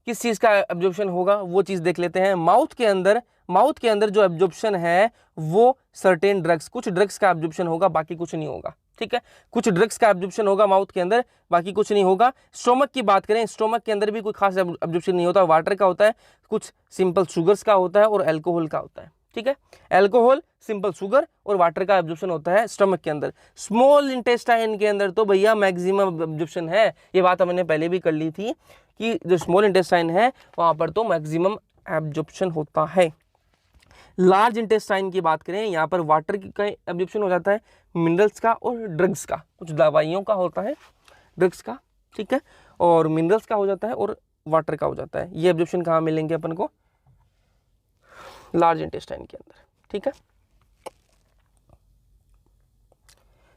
किस चीज़ का एब्जॉर्प्शन होगा वो चीज़ देख लेते हैं। माउथ के अंदर जो एब्जॉर्प्शन है वो सर्टेन ड्रग्स, कुछ ड्रग्स का एब्जॉर्प्शन होगा, बाकी कुछ नहीं होगा, ठीक है। कुछ ड्रग्स का एब्जॉर्प्शन होगा माउथ के अंदर, बाकी कुछ नहीं होगा। स्टोमक की बात करें, स्टोमक के अंदर भी कोई खास एब्जॉर्प्शन नहीं होता, वाटर का होता है, कुछ सिंपल शुगर्स का होता है, और अल्कोहल का होता है, ठीक है। अल्कोहल, सिंपल शुगर और वाटर का एब्जॉर्प्शन होता है स्टमक के अंदर। स्मॉल इंटेस्टाइन के अंदर तो भैया मैक्सिमम एब्जॉर्प्शन है, ये बात हमने पहले भी कर ली थी कि जो स्मॉल इंटेस्टाइन है वहाँ पर तो मैक्सिमम एब्जॉर्प्शन होता है। लार्ज इंटेस्टाइन की बात करें, यहाँ पर वाटर का एब्जॉर्प्शन हो जाता है, मिनरल्स का और ड्रग्स का, कुछ दवाइयों का होता है, ड्रग्स का, ठीक है, और मिनरल्स का हो जाता है और वाटर का हो जाता है। ये एब्जॉर्प्शन कहाँ मिलेंगे अपन को, लार्ज इंटेस्टाइन के अंदर, ठीक है।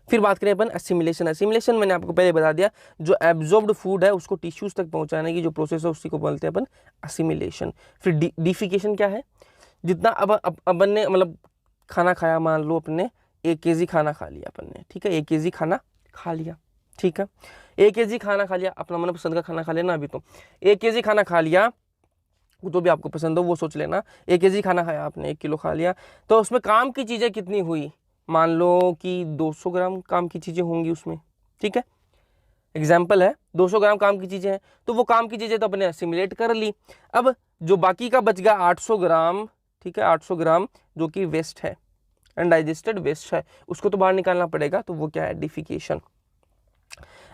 फिर बात करें अपन असिमिलेशन। असिमिलेशन मैंने आपको पहले बता दिया, जो एब्जॉर्ब्ड फूड है उसको टिश्यूज तक पहुंचाने की जो प्रोसेस है उसी को बोलते हैं अपन असिमिलेशन। फिर डिफिकेशन क्या है, जितना अब अपन ने मतलब खाना खाया, मान लो अपने 1 kg खाना खा लिया अपन ने, ठीक है, 1 kg खाना खा लिया, ठीक है, 1 kg खाना खा लिया, अपना मनपसंद का खाना खा लेना। अभी तो 1 kg खाना खा लिया, जो भी आपको पसंद हो वो सोच लेना। 1 kg खाना खाया आपने, 1 किलो खा लिया, तो उसमें काम की चीज़ें कितनी हुई, मान लो कि 200 ग्राम काम की चीज़ें होंगी उसमें, ठीक है, एग्जाम्पल है, 200 ग्राम काम की चीज़ें हैं, तो वो काम की चीज़ें तो अपने असिमुलेट कर ली। अब जो बाकी का बच गया 800 ग्राम, ठीक है, 800 ग्राम जो कि वेस्ट है, अनडाइजेस्टेड वेस्ट है, उसको तो बाहर निकालना पड़ेगा, तो वो क्या है, डिफिकेशन।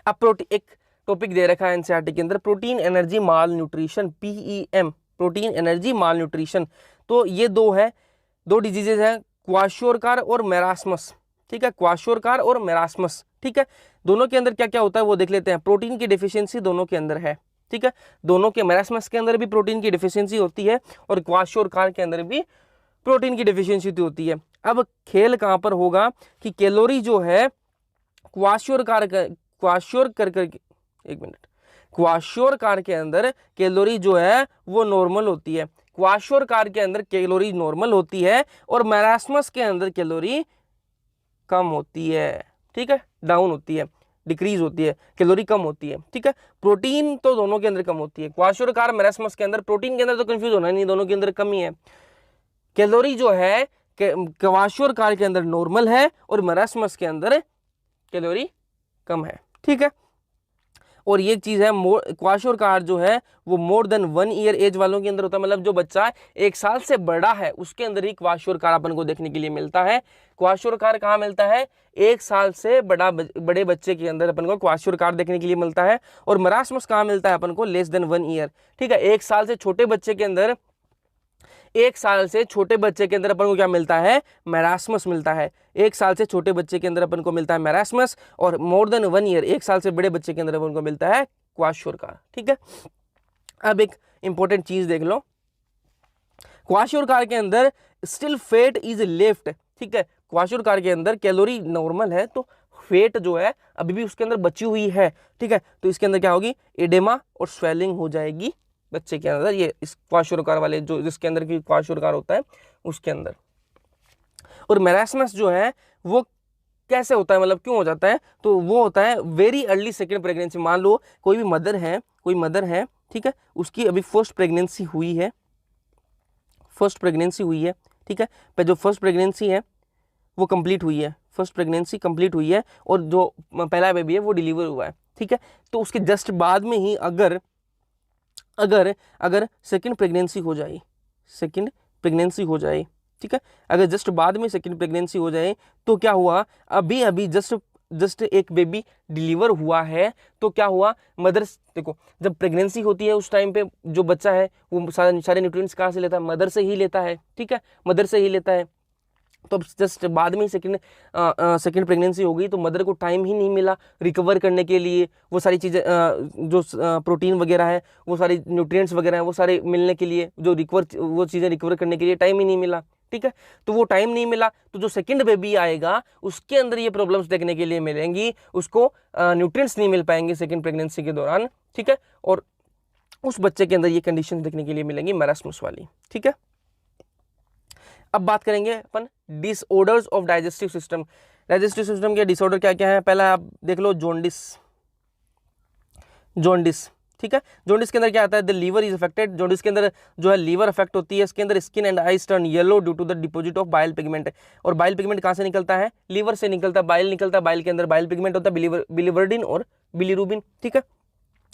अब एक टॉपिक दे रखा है एनसीईआरटी के अंदर, प्रोटीन एनर्जी माल न्यूट्रिशन, PEM, प्रोटीन एनर्जी माल न्यूट्रिशन। तो ये दो डिजीजेज हैं, क्वाशियोरकार और मेरास्मस, ठीक है, क्वाशियोरकार और मेरास्मस, ठीक है। दोनों के अंदर क्या क्या होता है वो देख लेते हैं। प्रोटीन की डिफिशियंसी दोनों के अंदर है, ठीक है, दोनों के, मेरास्मस के अंदर भी प्रोटीन की डिफिशियंसी होती है और क्वाशियोरकार के अंदर भी प्रोटीन की डिफिशियंसी होती है। अब खेल कहाँ पर होगा कि कैलोरी जो है क्वाशियोरकार के अंदर कैलोरी जो है वो नॉर्मल होती है, क्वाशियोरकार के अंदर कैलोरी नॉर्मल होती है और मेरास्मस के अंदर कैलोरी कम होती है, ठीक है, डाउन होती है, डिक्रीज होती है, कैलोरी कम होती है, ठीक है। प्रोटीन तो दोनों के अंदर कम होती है, क्वाशियोरकार मेरास्मस के अंदर, प्रोटीन के अंदर तो कंफ्यूज होना नहीं, दोनों के अंदर कम ही है। कैलोरी जो है क्वाशियोरकार के अंदर नॉर्मल है और मेरास्मस के अंदर कैलोरी कम है, ठीक है। और ये चीज़ है, क्वाशियोरकार जो है वो मोर देन 1 ईयर एज वालों के अंदर होता है, मतलब जो बच्चा 1 साल से बड़ा है उसके अंदर ही क्वाशियोरकार अपन को देखने के लिए मिलता है। क्वाशियोरकार कहाँ मिलता है, 1 साल से बड़े बच्चे के अंदर अपन को क्वाशियोरकार देखने के लिए मिलता है। और मेरास्मस कहाँ मिलता है अपन को, लेस देन 1 ईयर, ठीक है, 1 साल से छोटे बच्चे के अंदर, 1 साल से छोटे बच्चे के अंदर अपन को क्या मिलता है, मेरास्मस मिलता है। 1 साल से छोटे बच्चे के अंदर अपन को मिलता है मेरास्मस, और मोर देन 1 ईयर, 1 साल से बड़े बच्चे के अंदर अपन को मिलता है क्वाशियोरकार, ठीक है। अब एक इंपॉर्टेंट चीज देख लो, क्वाशियोरकार के अंदर स्टिल फेट इज लेफ्ट, ठीक है, क्वाशियोरकार के अंदर कैलोरी नॉर्मल है तो फेट जो है अभी भी उसके अंदर बची हुई है, ठीक है, तो इसके अंदर क्या होगी, एडेमा और स्वेलिंग हो जाएगी बच्चे के अंदर, ये इस क्वाशियोरकार वाले जो जिसके अंदर की क्वाशियोरकार होता है उसके अंदर। और मेरास्मस जो है वो कैसे होता है, मतलब क्यों हो जाता है, तो वो होता है वेरी अर्ली सेकेंड प्रेगनेंसी। मान लो कोई मदर है, ठीक है, उसकी अभी फर्स्ट प्रेगनेंसी हुई है, ठीक है, पर जो फर्स्ट प्रेगनेंसी है वो कंप्लीट हुई है, फर्स्ट प्रेगनेंसी कंप्लीट हुई है और जो पहला बेबी है वो डिलीवर हुआ है, ठीक है, तो उसके जस्ट बाद में ही अगर सेकेंड प्रेगनेंसी हो जाए, ठीक है, अगर जस्ट बाद में सेकेंड प्रेगनेंसी हो जाए तो क्या हुआ, अभी जस्ट एक बेबी डिलीवर हुआ है, तो क्या हुआ, मदर, देखो जब प्रेगनेंसी होती है उस टाइम पे जो बच्चा है वो सारे न्यूट्रिएंट्स कहाँ से लेता है, मदर से ही लेता है, ठीक है, मदर से ही लेता है। तो जस्ट बाद में सेकेंड प्रेगनेंसी हो गई तो मदर को टाइम ही नहीं मिला रिकवर करने के लिए, वो सारी चीज़ें जो प्रोटीन वगैरह है, वो सारी न्यूट्रिएंट्स वगैरह हैं, वो सारे मिलने के लिए वो चीज़ें रिकवर करने के लिए टाइम ही नहीं मिला, ठीक है, तो वो टाइम नहीं मिला, तो जो सेकंड बेबी आएगा उसके अंदर ये प्रॉब्लम्स देखने के लिए मिलेंगी, उसको न्यूट्रिएंट्स नहीं मिल पाएंगे सेकंड प्रेगनेंसी के दौरान, ठीक है, और उस बच्चे के अंदर ये कंडीशन देखने के लिए मिलेंगी मेरास्मस वाली, ठीक है। अब बात करेंगे अपन disorders of digestive system. Digestive system के डिसऑर्डर क्या क्या है, पहला आप देख लो जॉन्डिस, ठीक है, जॉन्डिस के अंदर क्या आता है, the liver is affected, jaundice के अंदर जो है लीवर अफेक्ट होती है, इसके अंदर skin and eyes turn yellow due to the deposit of bile pigment, और बाइल पिगमेंट कहाँ से निकलता है, लीवर से निकलता है, बाइल निकलता है, बाइल के अंदर बाइल पिगमेंट होता है, बिलिवर्डिन और बिलिरुबिन, ठीक है,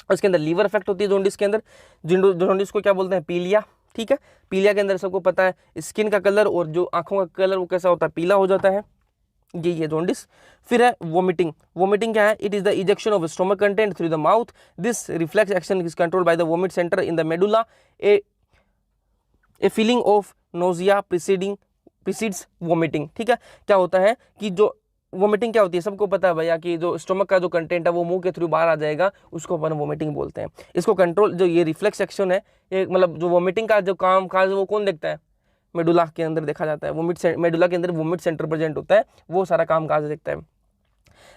उसके अंदर लीवर अफेक्ट होती है जॉन्डिस के अंदर। जॉन्डिस को क्या बोलते हैं, पीलिया, ठीक है, पीलिया के अंदर सबको पता है स्किन का कलर और जो आंखों का कलर वो कैसा होता है, पीला हो जाता है, ये जॉन्डिस। फिर है वोमिटिंग क्या है, it is the ejection of stomach content through the mouth, this reflex action is controlled by the vomit centre in the medulla, a feeling of nausea precedes vomiting, ठीक है, क्या होता है कि जो वोमिटिंग क्या होती है सबको पता है भैया कि जो स्टोमक का जो कंटेंट है वो मुंह के थ्रू बाहर आ जाएगा, उसको अपन वोमिटिंग बोलते हैं। इसको कंट्रोल, जो ये रिफ्लेक्स एक्शन है, ये मतलब जो वोमिटिंग का जो काम काज वो कौन देखता है, मेडुला के अंदर देखा जाता है, मेडुला के अंदर वोमिट सेंटर प्रेजेंट होता है, वो सारा काम काज देखता है।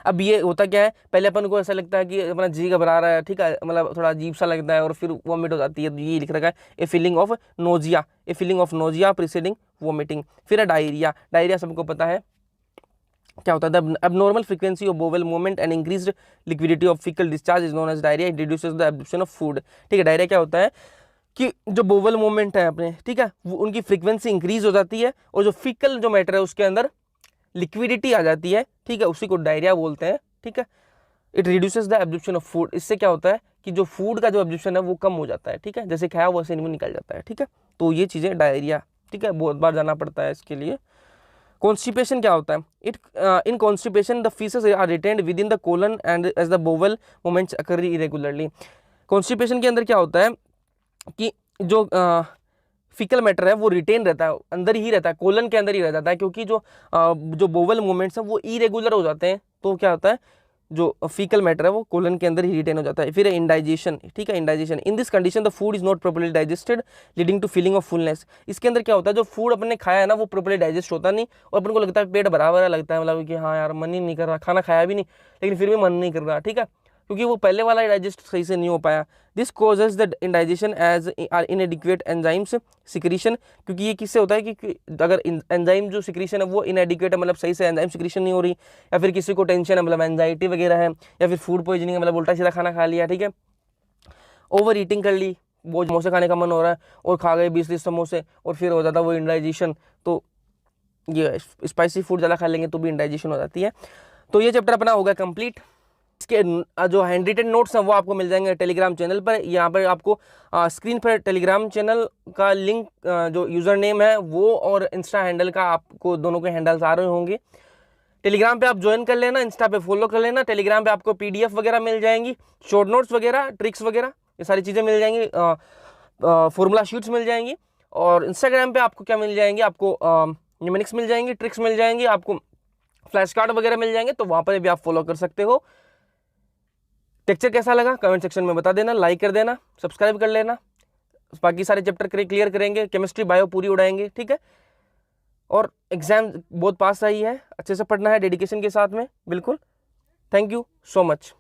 अब ये होता क्या है, पहले अपन को ऐसा लगता है कि अपना जी घबरा रहा है, ठीक है, मतलब थोड़ा अजीब सा लगता है और फिर वॉमिट हो जाती है, तो ये लिख रखा है a feeling of nausea, a feeling of nausea preceding vomiting. फिर है डायरिया। डायरिया सबको पता है क्या होता है, the abnormal frequency of bowel movement and increased liquidity of fecal discharge is known as diarrhea. It reduces the absorption of food। ठीक है, डायरिया क्या होता है कि जो बोवल मूवमेंट है अपने, ठीक है, वो उनकी फ्रीक्वेंसी इंक्रीज हो जाती है और जो फीकल जो मैटर है उसके अंदर लिक्विडिटी आ जाती है, ठीक है, उसी को डायरिया बोलते हैं। ठीक है, it reduces the absorption of food. इससे क्या होता है कि जो फूड का जो एब्जॉर्प्शन है वो कम हो जाता है, ठीक है, जैसे खाया वैसे नहीं निकल जाता है। ठीक है, तो ये चीज़ें डायरिया, ठीक है, बहुत बार जाना पड़ता है इसके लिए। कॉन्स्टिपेशन क्या होता है, it in constipation the faeces are retained within the colon and as the bowel movements occur irregularly. Constipation के अंदर क्या होता है कि जो फीकल मैटर है वो रिटेन रहता है, अंदर ही रहता है, कोलन के अंदर ही रह जाता है, क्योंकि जो बोवल मूवमेंट्स हैं वो इरेगुलर हो जाते हैं, तो क्या होता है जो फीकल मैटर है वो कोलन के अंदर ही रिटेन हो जाता है। फिर इंडाइजेशन, ठीक है, indigestion in this condition the food is not properly digested leading to feeling of fullness. इसके अंदर क्या होता है, जो फूड अपन ने खाया है ना वो प्रॉपर्ली डाइजेस्ट होता नहीं और अपन को लगता है पेट भरा भरा लगता है, मतलब कि हाँ यार मन ही नहीं कर रहा, खाना खाया भी नहीं लेकिन फिर भी मन नहीं कर रहा, ठीक है, क्योंकि वो पहले वाला डाइजेस्ट सही से नहीं हो पाया। This causes the indigestion as inadequate enzymes secretion, क्योंकि ये किससे होता है कि अगर एंजाइम जो सिक्रीशन है वो इनएडिक्वेट है, मतलब सही से एंजाइम सिक्रीशन नहीं हो रही, या फिर किसी को टेंशन है, मतलब एंजाइटी वगैरह है, या फिर फूड पॉइजनिंग है, मतलब उल्टा सीधा खाना खा लिया, ठीक है, ओवर ईटिंग कर ली, वो समोसे खाने का मन हो रहा है और खा गए 20-30 समोसे और फिर हो जाता है वो इंडाइजेशन। तो ये स्पाइसी फूड ज़्यादा खा लेंगे तो भी इंडाइजेशन हो जाती है। तो ये चैप्टर अपना होगा कंप्लीट। इसके जो हैंड रिटन नोट्स हैं वो आपको मिल जाएंगे टेलीग्राम चैनल पर। यहाँ पर आपको स्क्रीन पर टेलीग्राम चैनल का लिंक, जो यूज़र नेम है वो और इंस्टा हैंडल का, आपको दोनों के हैंडल्स आ रहे होंगे। टेलीग्राम पे आप ज्वाइन कर लेना, इंस्टा पे फॉलो कर लेना। टेलीग्राम पे आपको पीडीएफ वगैरह मिल जाएंगी, शॉर्ट नोट्स वगैरह, ट्रिक्स वगैरह, ये सारी चीज़ें मिल जाएंगी, फॉर्मूला शीट्स मिल जाएंगी। और इंस्टाग्राम पे आपको क्या मिल जाएंगे, आपको न्यूमेरिक्स मिल जाएंगी, ट्रिक्स मिल जाएंगी, आपको फ्लैश कार्ड वगैरह मिल जाएंगे, तो वहाँ पर भी आप फॉलो कर सकते हो। लेक्चर कैसा लगा कमेंट सेक्शन में बता देना, लाइक कर देना, सब्सक्राइब कर लेना। बाकी सारे चैप्टर क्लियर करेंगे, केमिस्ट्री बायो पूरी उड़ाएंगे, ठीक है। और एग्जाम बहुत पास आई है, अच्छे से पढ़ना है डेडिकेशन के साथ में, बिल्कुल। Thank you so much.